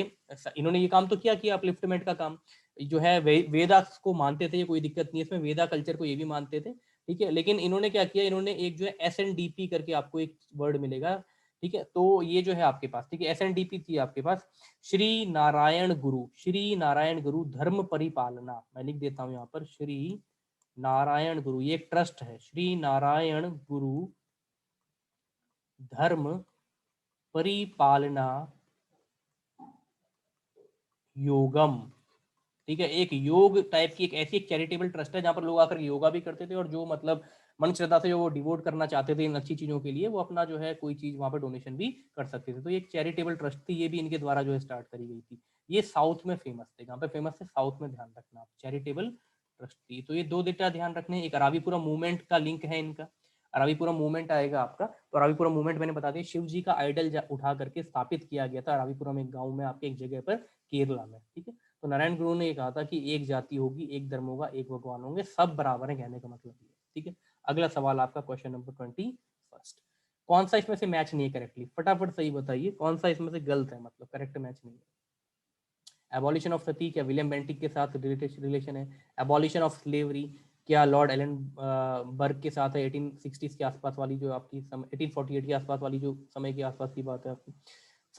इन्होंने ये काम तो किया अपलिफ्टमेंट का काम जो है, वेदा को मानते थे, ये कोई दिक्कत नहीं है इसमें, वेदा कल्चर को ये भी मानते थे, ठीक है। लेकिन इन्होंने क्या किया, इन्होंने एक जो है SNDP करके आपको एक वर्ड मिलेगा, ठीक है। तो ये जो है आपके पास, ठीक है, SNDP थी आपके पास, श्री नारायण गुरु, श्री नारायण गुरु धर्म परिपालना, मैं लिख देता हूं यहाँ पर, श्री नारायण गुरु, ये एक ट्रस्ट है, श्री नारायण गुरु धर्म परिपालना योगम, ठीक है। एक योग टाइप की एक ऐसी एक चैरिटेबल ट्रस्ट है जहां पर लोग आकर योगा भी करते थे, और जो मतलब मन श्रद्धा से जो वो डिवोट करना चाहते थे इन अच्छी चीजों के लिए, वो अपना जो है कोई चीज वहां पर डोनेशन भी कर सकते थे। तो ये एक चैरिटेबल ट्रस्ट थी, ये भी इनके द्वारा जो है स्टार्ट करी गई थी। ये साउथ में फेमस थे, कहाँ पे फेमस थे, साउथ में, ध्यान रखना आप, चैरिटेबल ट्रस्ट थी। तो ये 2 डेटा ध्यान रखने, एक अरावीपुरा मूवमेंट का लिंक है इनका, अरावीपुरा मूवमेंट आएगा आपका। तो अरावीपुरा मूवमेंट मैंने बता दिया, शिव जी का आइडल उठा करके स्थापित किया गया था अरावीपुरम, एक गाँव में आपके, एक जगह पर केरला में, ठीक है। तो नारायण गुरु ने ये कहा था कि एक जाति होगी, एक धर्म होगा, एक भगवान होंगे, सब बराबर है, कहने का मतलब ये, ठीक है। अगला सवाल आपका क्वेश्चन नंबर 21, कौन सा इसमें से मैच नहीं है करेक्टली, फटाफट सही बताइए, कौन सा इसमें से गलत है, मतलब करेक्ट मैच नहीं है। एबॉलिशन ऑफ सती क्या विलियम बेंटिक के साथ रिलेशन है? एबॉलिशन ऑफ स्लेवरी क्या लॉर्ड एलन बर्ग के साथ है? 1860 के आसपास वाली जो आपकी 1848 के आसपास वाली जो समय के आसपास की बात है आपकी।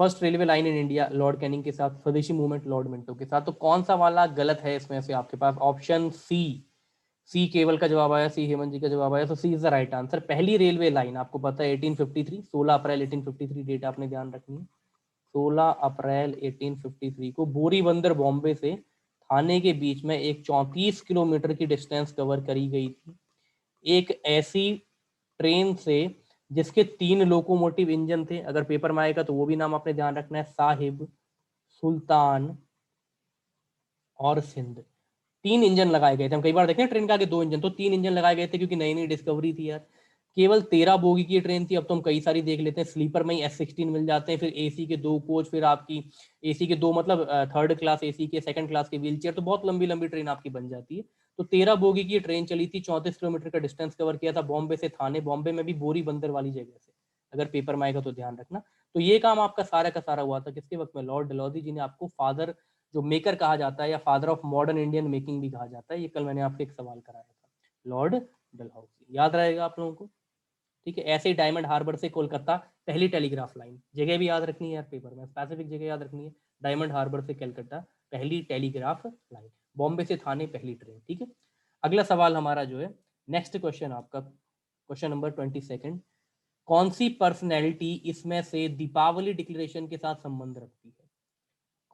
First railway line in India Lord Canning के साथ, स्वदेशी मूवमेंट लॉर्ड मिंटो के साथ। तो कौन सा वाला गलत है इसमें से आपके पास? ऑप्शन सी केवल का जवाब आया, सी हेमंत जी का जवाब आया, तो सी इज द राइट आंसर। पहली रेलवे लाइन आपको पता है 1853, 16 अप्रैल 1853 डेट आपने ध्यान रखनी है। 16 अप्रैल 1853 को बोरी बंदर बॉम्बे से थाने के बीच में एक 34 किलोमीटर की डिस्टेंस कवर करी गई थी। एक ऐसी ट्रेन से जिसके 3 लोकोमोटिव इंजन थे, अगर पेपर में आएगा तो वो भी नाम आपने ध्यान रखना है, साहिब, सुल्तान और सिंध। 3 इंजन लगाए गए थे। हम कई बार देखें ट्रेन के आगे 2 इंजन, तो 3 इंजन लगाए गए थे क्योंकि नई नई डिस्कवरी थी यार। केवल 13 बोगी की ट्रेन थी। अब तो हम कई सारी देख लेते हैं, स्लीपर में ही S16 मिल जाते हैं, फिर एसी के 2 कोच, फिर आपकी एसी के 2 मतलब थर्ड क्लास एसी के, सेकंड क्लास के व्हील चेयर, तो बहुत लंबी लंबी ट्रेन आपकी बन जाती है। तो 13 बोगी की ट्रेन चली थी, 34 किलोमीटर का डिस्टेंस कवर किया था बॉम्बे से थाने, बॉम्बे में भी बोरी बंदर वाली जगह से, अगर पेपर में आएगा तो ध्यान रखना। तो ये काम आपका सारा का सारा हुआ था किसके वक्त में? लॉर्ड डलहौजी जी ने, आपको फादर जो मेकर कहा जाता है या father of modern Indian making भी कहा जाता है। ये कल मैंने आपसे एक सवाल कराया था, लॉर्ड डलहौजी, याद रहेगा आप लोगों को। ठीक है, ऐसे ही डायमंड हार्बर से कोलकाता पहली टेलीग्राफ लाइन, जगह भी याद रखनी है यार, पेपर में स्पेसिफिक जगह याद रखनी है। डायमंड हार्बर से कलकत्ता पहली टेलीग्राफ लाइन, बॉम्बे से थाने पहली ट्रेन। ठीक है, अगला सवाल हमारा जो है, नेक्स्ट क्वेश्चन आपका, क्वेश्चन नंबर 22, कौन सी पर्सनैलिटी इसमें से दीपावली डिक्लेरेशन के साथ संबंध रखती है?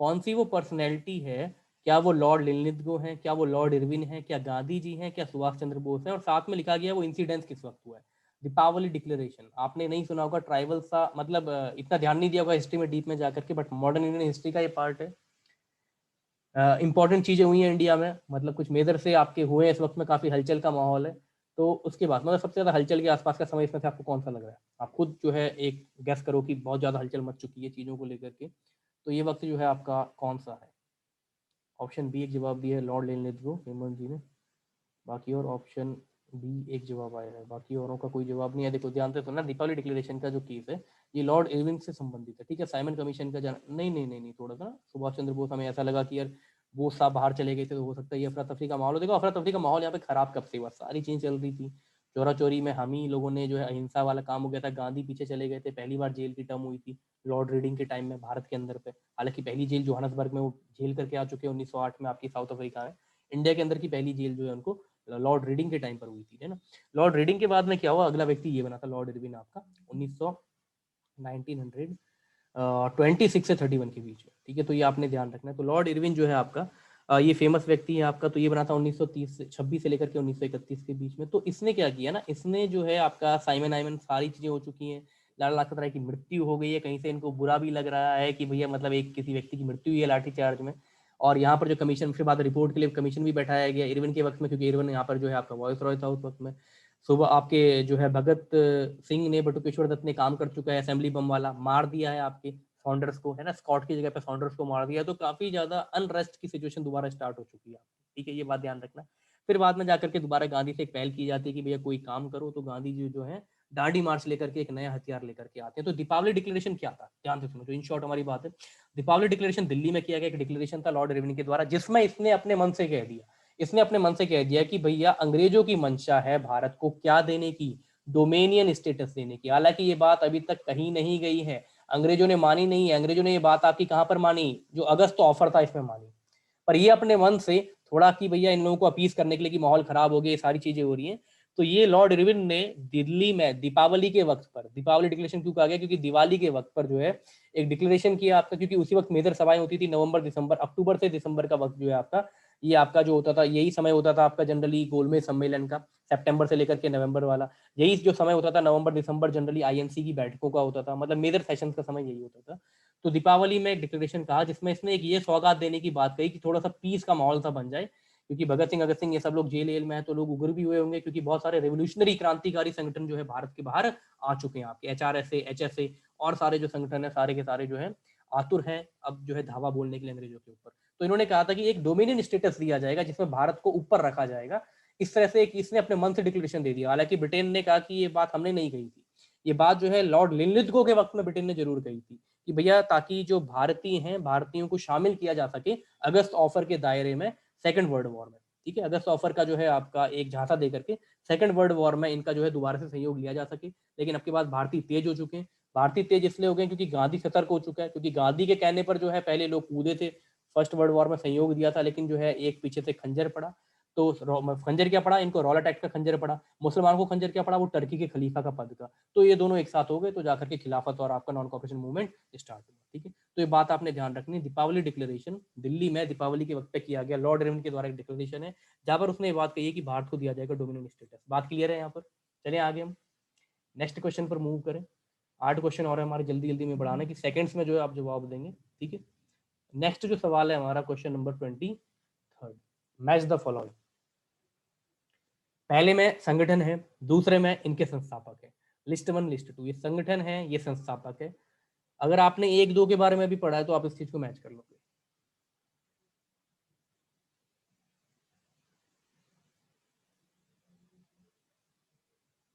कौन सी वो पर्सनैलिटी है? क्या वो लॉर्ड लिनलिथगो हैं, क्या वो लॉर्ड इरविन है, क्या गांधी जी हैं, क्या सुभाष चंद्र बोस है, और साथ में लिखा गया वो इंसिडेंस किस वक्त हुआ है? दीपावली डिक्लेरेशन आपने नहीं सुना होगा, ट्राइबल सा मतलब इतना ध्यान नहीं दिया होगा हिस्ट्री में डीप में जाकर के, बट मॉडर्न इंडियन हिस्ट्री का ये पार्ट है। इंपॉर्टेंट चीजें हुई हैं इंडिया में, मतलब कुछ मेजर से आपके हुए इस वक्त में, काफी हलचल का माहौल है। तो उसके बाद मतलब सबसे ज्यादा हलचल के आसपास का समय इसमें से आपको कौन सा लग रहा है? आप खुद जो है एक गैस करो कि बहुत ज्यादा हलचल मच चुकी है चीजों को लेकर के, तो ये वक्त जो है आपका कौन सा है? ऑप्शन बी एक जवाब दिया है लॉर्ड लिनलिथगो, हेमंत जी ने, बाकी और ऑप्शन बी एक जवाब आया है, बाकी औरों का कोई जवाब नहीं है। देखो ध्यान से सुनना, दीपावली डिक्लेरेशन का जो केस है ये लॉर्ड इरविन से संबंधित है। ठीक है, साइमन कमीशन का नहीं नहीं नहीं नहीं, थोड़ा सा सुभाष चंद्र बोस, हमें ऐसा लगा कि यार वो साहब बाहर चले गए थे तो हो सकता है ये अफरा तफरी का माहौल हो। देखो अफरा तफरी का माहौल यहाँ पे खराब कब से हुआ? सारी चीज चल रही थी, चोरा चोरी में हम ही लोगों ने जो है अहिंसा वाला काम हो गया था, गांधी पीछे चले गए थे, पहली बार जेल की टर्म हुई थी लॉर्ड रीडिंग के टाइम में भारत के अंदर पे। हालांकि पहली जेल जोहानसबर्ग में वो झेल करके आ चुके हैं 1908 में, आपकी साउथ अफ्रीका में। इंडिया के अंदर की पहली जेल जो है उनको लॉर्ड रीडिंग के टाइम पर हुई थी, है ना। लॉर्ड रीडिंग के बाद में क्या हुआ? अगला व्यक्ति ये बना था लॉर्ड इरविन आपका 1926 से 31 के बीच में। ठीक है, तो ये आपने ध्यान रखना है। तो लॉर्ड इरविन जो है आपका ये फेमस व्यक्ति है आपका, तो ये बना था 1930 से 26 से लेकर के 1931 के बीच में। तो इसने क्या किया ना, इसने जो है आपका साइमन आइमन सारी चीजें हो चुकी हैं, लाला लाजपत राय की मृत्यु हो गई है, कहीं से इनको बुरा भी लग रहा है कि भैया मतलब एक किसी व्यक्ति की मृत्यु हुई है लाठीचार्ज में। और यहाँ पर जो कमीशन, फिर बाद रिपोर्ट के लिए कमीशन भी बैठाया गया इरविन के वक्त में, क्योंकि इरविन यहाँ पर जो है आपका वॉइस रॉय था उस वक्त में। सुबह आपके जो है भगत सिंह ने, बटुकेश्वर दत्त ने काम कर चुका है असेंबली बम वाला, मार दिया है आपके सॉन्डर्स को, है ना, स्कॉट की जगह पे सॉन्डर्स को मार दिया। तो काफी ज्यादा अनरेस्ट की सिचुएशन दोबारा स्टार्ट हो चुकी है। ठीक है, ये बात ध्यान रखना। फिर बाद में जाकर के दोबारा गांधी से एक पहल की जाती है कि भैया कोई काम करो, तो गांधी जी जो है दांडी मार्च लेकर के एक नया हथियार लेकर के आते हैं। तो दीपावली डिक्लेरेशन क्या था, ध्यान से सुनो, जो इन शॉर्ट हमारी बात है। दीपावली डिक्लेरेशन दिल्ली में किया गया एक डिक्लेरेशन था लॉर्ड इरविन के द्वारा, जिसमें इसने अपने मन से कह दिया, इसने अपने मन से कह दिया कि भैया अंग्रेजों की मंशा है भारत को क्या देने की? डोमेनियन स्टेटस देने की। हालांकि ये बात अभी तक कहीं नहीं गई है, अंग्रेजों ने मानी नहीं है। अंग्रेजों ने ये बात आपकी कहां पर मानी? जो अगस्त ऑफर था इसमें मानी। पर ये अपने मन से थोड़ा कि भैया इन लोगों को अपीस करने के लिए कि माहौल खराब हो गया, ये सारी चीजें हो रही हैं, तो ये लॉर्ड इरविन ने दिल्ली में दीपावली के वक्त पर, दीपावली डिक्लेरेशन क्यों कहा गया? क्योंकि दिवाली के वक्त पर जो है एक डिक्लेरेशन किया आपका, क्योंकि उसी वक्त मेजर सभाएं होती थी, नवंबर दिसंबर, अक्टूबर से दिसंबर का वक्त जो है आपका, ये आपका जो होता था, यही समय होता था आपका जनरली गोलमेज सम्मेलन का, सितंबर से लेकर के नवंबर वाला, यही जो समय होता था नवंबर दिसंबर, जनरली आईएनसी की बैठकों का होता था, मतलब मेजर सेशन का समय यही होता था। तो दीपावली में एक डिक्लेरेशन कहा जिसमें इसने एक ये सौगात देने की बात कही कि थोड़ा सा पीस का माहौल सा बन जाए, क्योंकि भगत सिंह ये सब लोग जेल में है, तो लोग उग्र भी हुए होंगे, क्योंकि बहुत सारे रेवोल्यूशनरी क्रांतिकारी संगठन जो है भारत के बाहर आ चुके हैं, आपके HRSA, HSA और सारे जो संगठन है सारे के सारे जो है आतुर हैं अब जो है धावा बोलने के लिए अंग्रेजों के ऊपर। तो इन्होंने कहा था कि एक डोमिनियन स्टेटस दिया जाएगा जिसमें भारत को ऊपर रखा जाएगा। इस तरह से एक इसने अपने मन से डिक्लेरेशन दे दिया। हालांकि ब्रिटेन ने कहा कि ये बात हमने नहीं कही थी, ये बात जो है लॉर्ड लिनलिथगो के वक्त में ब्रिटेन ने जरूर कही थी कि भैया ताकि जो भारतीय हैं, भारतीयों को शामिल किया जा सके अगस्त ऑफर के दायरे में सेकेंड वर्ल्ड वॉर में। ठीक है, अगस्त ऑफर का जो है आपका एक झांसा दे करके सेकंड वर्ल्ड वॉर में इनका जो है दोबारा से सहयोग लिया जा सके। लेकिन अब के बाद भारतीय तेज हो चुके हैं। भारतीय तेज इसलिए हो गए क्योंकि गांधी सतर्क हो चुका है, क्योंकि गांधी के कहने पर जो है पहले लोग कूदे थे, फर्स्ट वर्ल्ड वॉर में सहयोग दिया था, लेकिन जो है एक पीछे से खंजर पड़ा। तो खंजर क्या पड़ा, इनको रॉल अटैक का खंजर पड़ा, मुसलमानों को खंजर क्या पड़ा, वो टर्की के खलीफा का पद का। तो ये दोनों एक साथ हो गए, तो जाकर के खिलाफत और आपका नॉन कॉपरेशन मूवमेंट स्टार्ट हुआ। ठीक है, तो ये बात आपने ध्यान रखनी। दीपावली डिक्लेरेशन दिल्ली में दीपावली के वक्त पे किया गया, लॉर्ड इरविन के द्वारा एक डिक्लेरेशन है जहां पर उसने ये बात कही है कि भारत को दिया जाएगा डोमिनियन स्टेटस। बात क्लियर है यहाँ पर? चलिए आगे हम नेक्स्ट क्वेश्चन पर मूव करें। 8 क्वेश्चन और है हमारे, जल्दी जल्दी में बढ़ाना कि सेकंड्स में जो है आप जवाब देंगे। ठीक है, नेक्स्ट जो सवाल है हमारा question number 23, match the following. पहले में संगठन है, दूसरे में इनके संस्थापक है। लिस्ट 1 लिस्ट 2, ये संगठन है, ये संस्थापक है। अगर आपने 1 2 के बारे में भी पढ़ा है तो आप इस चीज को मैच कर लोगे।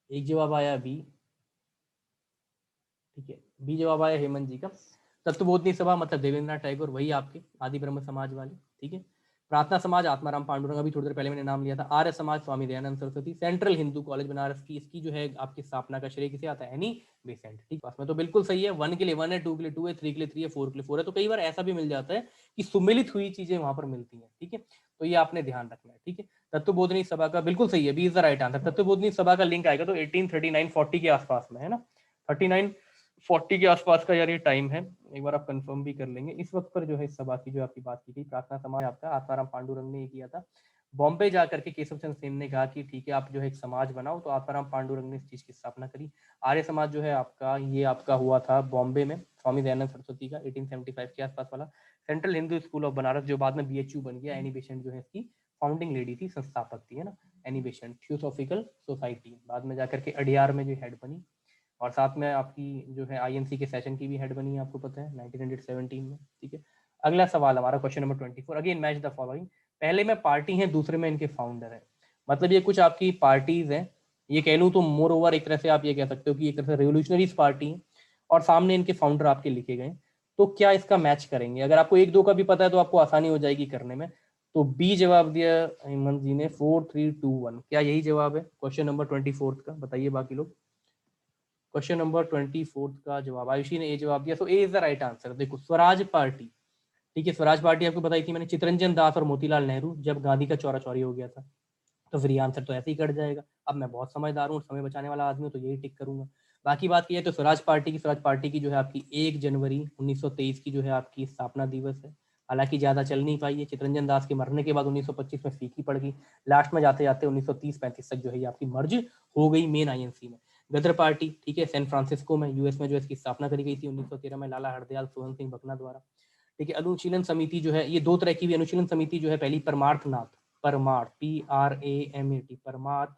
एक जवाब आया बी। ठीक है, बी जवाब आया हेमंत जी का। तत्वबोधनी सभा मतलब देवेंद्रनाथ टैगोर, वही आपके आदि ब्रह्म समाज वाले। ठीक है, प्रार्थना समाज आत्माराम पांडुरंग, अभी थोड़ी देर पहले मैंने नाम लिया था। आर्य समाज स्वामी दयानंद सरस्वती। सेंट्रल हिंदू कॉलेज बनारस की, इसकी जो है आपकी स्थापना का श्रेय किसे आता है? Annie Besant. ठीक है, तो बिल्कुल सही है। 1 के लिए 1 है, 2 के लिए 2 है, 3 के लिए 3 है, 4 के लिए 4 है। तो कई बार ऐसा भी मिल जाता है कि सुमिलित हुई चीजें वहां पर मिलती हैं। ठीक है, तो ये आपने ध्यान रखना है। ठीक है, तत्वबोधनी सभा का बिल्कुल सही है, B is the right answer. Tattvabodhini Sabha का लिंक आएगा तो 1839-40 के आसपास में है ना, 39-40 के आसपास का यार ये टाइम है। एक बार आप कंफर्म भी कर लेंगे। इस वक्त पर जो है इस सभा की जो आपकी बात की थी, प्रार्थना समाज आपका आत्माराम पांडुरंग ने किया था। बॉम्बे जाकर के केशव चंद्र सेन ने कहा कि ठीक है आप जो है एक समाज बनाओ, तो आत्माराम पांडुरंग ने इस चीज की स्थापना करी। आर्य समाज जो है आपका, ये आपका हुआ था बॉम्बे में, स्वामी दयानंद सरस्वती का 1875 के आसपास वाला। Central Hindu school of Banaras जो बाद में बीएचयू बन गया, एनी बेसेंट जो है इसकी फाउंडिंग लेडी थी, संस्थापक थी, है ना, एनी बेसेंट। थियोसॉफिकल सोसाइटी बाद में जाकर के अडियार में जो हेड बनी, और साथ में आपकी जो है आईएनसी के सेशन की भी हेड बनी है, आपको पता है 1917 में। ठीक है, अगला सवाल हमारा question number 24, again match the following. पहले में पार्टी है, दूसरे में इनके फाउंडर है। मतलब ये कुछ आपकी पार्टीज हैं, ये कह लूँ तो मोर ओवर एक तरह से आप ये कह सकते हो कि एक तरह से रेवोल्यूशनरीज पार्टी है, और सामने इनके फाउंडर आपके लिखे गए। तो क्या इसका मैच करेंगे? अगर आपको 1 2 का भी पता है तो आपको आसानी हो जाएगी करने में। तो बी जवाब दिया हेमंत जी ने, 4 3 2 1। क्या यही जवाब है क्वेश्चन नंबर 24 का? बताइए बाकी लोग। क्वेश्चन नंबर 24 का जवाब आयुषी ने ए जवाब दिया, सो ए इज द राइट आंसर। देखो स्वराज पार्टी, ठीक है, स्वराज पार्टी आपको बताई थी मैंने, चितरंजन दास और मोतीलाल नेहरू, जब गांधी का चौरा चौरी हो गया था। तो फिर ये आंसर तो ऐसे ही कट जाएगा। अब मैं बहुत समझदार हूँ, समय बचाने वाला आदमी हूँ, तो यही टिक करूंगा। बाकी बात की है तो स्वराज पार्टी की जो है आपकी 1 जनवरी 1923 की जो है आपकी स्थापना दिवस है। हालांकि ज्यादा चल नहीं पाई है, चितरंजन दास के मरने के बाद 1925 में फीकी पड़ गई। लास्ट में जाते जाते 1930-35 तक जो है आपकी मर्ज हो गई मेन आईएनसी में। गदर पार्टी, ठीक है, सैन फ्रांसिस्को में यूएस में जो है इसकी स्थापना करी गई थी 1913 में, लाला हरदयाल सोहन सिंह भकना द्वारा। ठीक है, अनुशीलन समिति जो है, ये 2 तरह की भी अनुशीलन समिति जो है, पहली परमार्थनाथ, परमार्थ PRAMAT, परमार्थ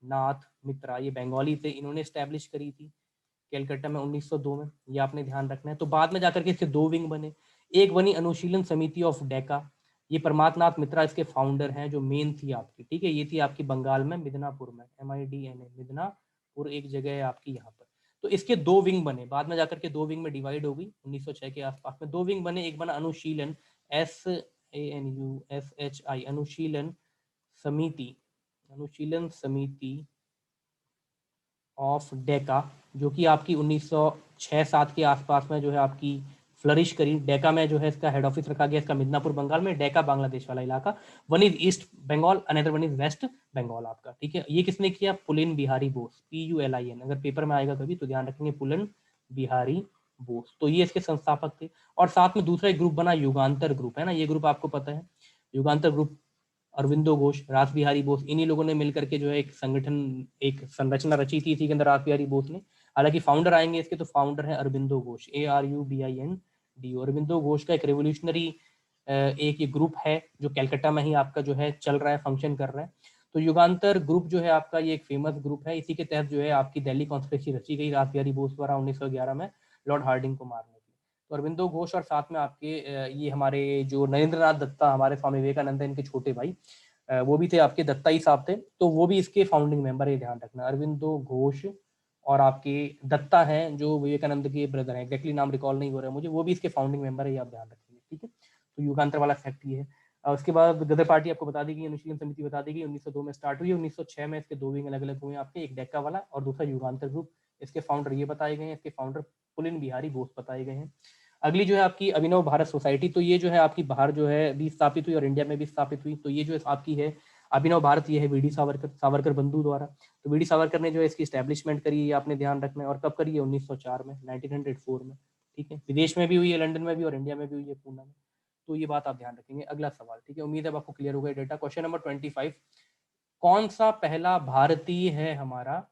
नाथ मित्रा, ये बंगाली थे, इन्होंने स्टैब्लिश करी थी कैलकाटा में 1902 में। ये आपने ध्यान रखना है। तो बाद में जाकर के इसके 2 विंग बने। एक बनी अनुशीलन समिति ऑफ डेका, ये परमार्थनाथ मित्रा इसके फाउंडर हैं, जो मेन थी आपकी। ठीक है, ये थी आपकी बंगाल में मिदनापुर में, MIDNA मिदनापुर एक जगह है आपकी यहाँ पर। तो इसके 2 विंग बने, बाद में जाकर के 2 विंग में डिवाइड हो गई 1906 के आसपास में। 2 विंग बने, एक बना अनुशीलन SANUSHI अनुशीलन समिति, अनुशीलन समिति ऑफ डेका, जो कि आपकी 1906-07 के आसपास में जो है आपकी फ्लरिश करी। डेका में जो है इसका हेड ऑफिस रखा गया, इसका मिदनापुर बंगाल में, डेका बांग्लादेश वाला इलाका। One is East Bengal, another one is West Bengal आपका। ठीक है, ये किसने किया? पुलिन बिहारी बोस, PULIN, अगर पेपर में आएगा कभी तो ध्यान रखेंगे, पुलिन बिहारी बोस। तो ये इसके संस्थापक थे। और साथ में दूसरा एक ग्रुप बना, युगांतर ग्रुप, है ना, ये ग्रुप आपको पता है, युगांतर ग्रुप, अरविंदो घोष, रास बिहारी बोस, इन्हीं लोगों ने मिलकर के जो है एक संगठन, एक संरचना रची थी, इसी के अंदर रास बिहारी बोस ने। हालांकि फाउंडर आएंगे इसके, तो फाउंडर है अरविंदो घोष, ARUBINDO। अरविंदो घोष का एक रेवोल्यूशनरी एक ये ग्रुप है जो कलकत्ता में ही आपका जो है चल रहा है, फंक्शन कर रहा है। तो युगांतर ग्रुप जो है आपका, ये एक फेमस ग्रुप है। इसी के तहत जो है आपकी दिल्ली कॉन्स्पिरेसी रची गई रास बिहारी बोस द्वारा 1911 में लॉर्ड हार्डिंग को मारने के लिए। तो अरविंदो घोष और साथ में आपके ये हमारे जो नरेंद्र नाथ दत्ता, हमारे स्वामी विवेकानंद इनके छोटे भाई, वो भी थे आपके, दत्ता ही साहब थे, तो वो भी इसके फाउंडिंग मेंबर है, ध्यान रखना। अरविंदो घोष और आपके दत्ता हैं जो विवेकानंद के ब्रदर हैं, एग्जैक्टली नाम रिकॉल नहीं हो रहा है मुझे, वो भी इसके फाउंडिंग मेंबर है, ये आप ध्यान रखेंगे। ठीक है, तो युगांतर वाला फैक्ट ये है। उसके बाद गदर पार्टी आपको बता दी गई, अनुशीलन समिति बता दी गई, 1902 में स्टार्ट हुई, 1906 में इसके 2 विंग अलग अलग हुए आपके, एक डेक्का वाला और दूसरा युगांतर ग्रुप। इसके फाउंडर ये बताए गए हैं, इसके फाउंडर पुलिन बिहारी बोस बताए गए हैं। अगली जो है आपकी अभिनव भारत सोसाइटी, तो ये जो है आपकी बाहर जो है भी स्थापित हुई और इंडिया में भी स्थापित हुई। तो ये जो है आपकी है अभिनव भारत ये है वीडी सावरकर, सावरकर बंधु द्वारा। तो वीडी सावरकर ने जो है इसकी स्टैब्लिशमेंट करी, ये आपने ध्यान रखना है। और कब करी है? 1904 में, 1904 में, ठीक है। विदेश में भी हुई है, लंदन में भी, और इंडिया में भी हुई है, पूना में। तो ये बात आप ध्यान रखेंगे। अगला सवाल, ठीक है, उम्मीद है आपको क्लियर हो गया डेटा। क्वेश्चन नंबर 25, कौन सा पहला भारतीय है हमारा,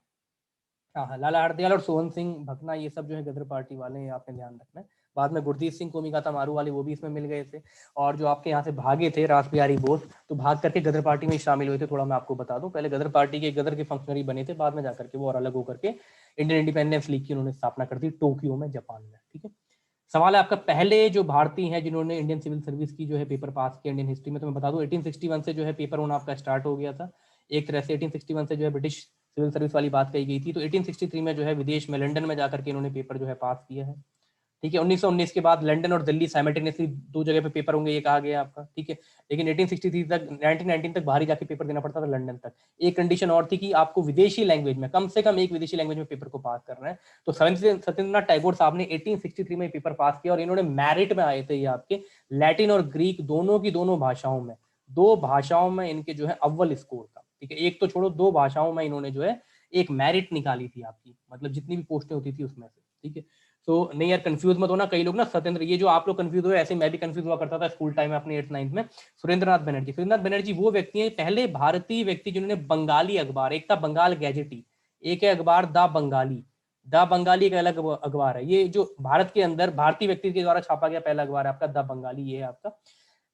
हाँ, लाला हरदयाल और सोहन सिंह भकना, ये सब जो है गदर पार्टी वाले हैं, आपने ध्यान रखना है। बाद में गुरजीत सिंह कोमिकाता मारू वाले, वो भी इसमें मिल गए थे। और जो आपके यहाँ से भागे थे रास बिहारी बोस, तो भाग करके गदर पार्टी में शामिल हुए थे। थोड़ा मैं आपको बता दूं, पहले गदर पार्टी के गदर के फंक्शनरी बने थे, बाद में जाकर के वो और अलग होकर के इंडियन इंडिपेंडेंस लीग की उन्होंने स्थापना कर दी टोक्यो में, जापान में, ठीक है। सवाल है आपका, पहले जो भारतीय हैं जिन्होंने इंडियन सिविल सर्विस की जो है पेपर पास किया इंडियन हिस्ट्री में, तो मैं बता दूं 1861 से जो है पेपर होना आपका स्टार्ट हो गया था। एक तरह से 1861 से जो है ब्रिटिश सिविल सर्विस वाली बात कही गई थी। तो 1863 में जो है विदेश में लंदन में जाकर के इन्होंने पेपर जो है पास किया है, ठीक है। 1919 के बाद लंदन और दिल्ली साइमल्टेनियसली दो जगह पे पेपर होंगे, ये कहा गया आपका, ठीक है। लेकिन 1863 तक, 1919 तक बाहर ही जाके पेपर देना पड़ता था, लंदन तक। एक कंडीशन और थी कि आपको विदेशी लैंग्वेज में, कम से कम एक विदेशी लैंग्वेज में पेपर को पास करना है। तो सत्येंद्रनाथ टैगोर साहब ने 1863 में पेपर पास किया, और इन्होंने मेरिट में आए थे ये आपके लैटिन और ग्रीक दोनों की दोनों भाषाओं में, दो भाषाओं में इनके जो है अव्वल स्कोर था, ठीक है। एक तो छोड़ो, दो भाषाओं में इन्होंने जो है एक मेरिट निकाली थी आपकी, मतलब जितनी भी पोस्टें होती थी उसमें से, ठीक है। तो नहीं यार, कंफ्यूज मत होना, कई लोग ना सत्येंद्र, ये जो आप लोग कंफ्यूज हुए, ऐसे मैं भी कंफ्यूज हुआ करता था स्कूल टाइम में अपने 8th 9th में। सुरेंद्रनाथ बनर्जी, सुरेंद्रनाथ बनर्जी वो व्यक्ति हैं, पहले भारतीय व्यक्ति जिन्होंने बंगाली अखबार, एक था बंगाल गैजेटी, एक है अखबार द बंगाली। द बंगाली एक अलग अखबार है, ये जो भारत के अंदर भारतीय व्यक्ति के द्वारा छापा गया पहला अखबार है आपका द बंगाली, ये है आपका।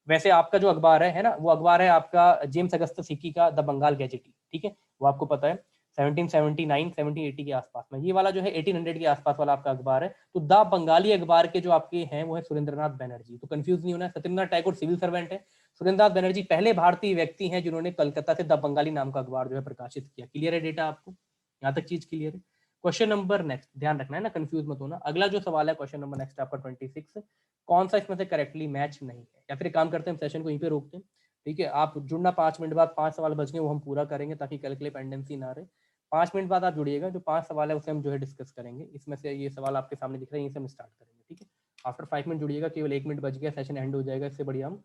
वैसे आपका जो अखबार है ना, वो अखबार है आपका जेम्स अगस्टस हिकी का द बंगाल गैजेटी, ठीक है, वो आपको पता है। 1779 1780 के आसपास में, ये वाला जो है 1800 के आसपास वाला आपका अखबार है। तो द बंगाली अखबार के जो आपके हैं वो है सुरेंद्रनाथ बनर्जी। तो कंफ्यूज नहीं होना, सत्येंद्रनाथ टैगोर सिविल सर्वेंट है, सुरेंद्रनाथ बनर्जी पहले भारतीय व्यक्ति हैं जिन्होंने कलकत्ता से द बंगाली नाम का अखबार जो है प्रकाशित किया। क्लियर है डेटा आपको, यहाँ तक चीज क्लियर है। क्वेश्चन नंबर नेक्स्ट, ध्यान रखना है ना, कंफ्यूज मत होना। अगला जो सवाल है क्वेश्चन नंबर नेक्स्ट आपका 26, कौन सा इसमें से करेक्टली मैच नहीं है। या फिर एक काम करते हैं, सेशन को यहीं पे रोकते हैं, ठीक है। आप जुड़ना 5 मिनट बाद, 5 सवाल बच गए वो हम पूरा करेंगे ताकि कल के लिए पेंडेंसी ना रहे। 5 मिनट बाद आप जुड़िएगा, जो 5 सवाल है उसे हम जो है डिस्कस करेंगे। इसमें से ये सवाल आपके सामने दिख रहे हैं, यहीं से हम स्टार्ट करेंगे, ठीक है। आफ्टर 5 मिनट जुड़िएगा, केवल 1 मिनट बच गया, सेशन एंड हो जाएगा। इससे बढ़िया हम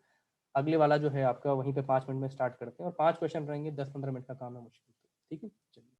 अगले वाला जो है आपका वहीं पे 5 मिनट में स्टार्ट करते हैं, और 5 क्वेश्चन रहेंगे, 10-15 मिनट का काम है मुश्किल, ठीक है। चलिए।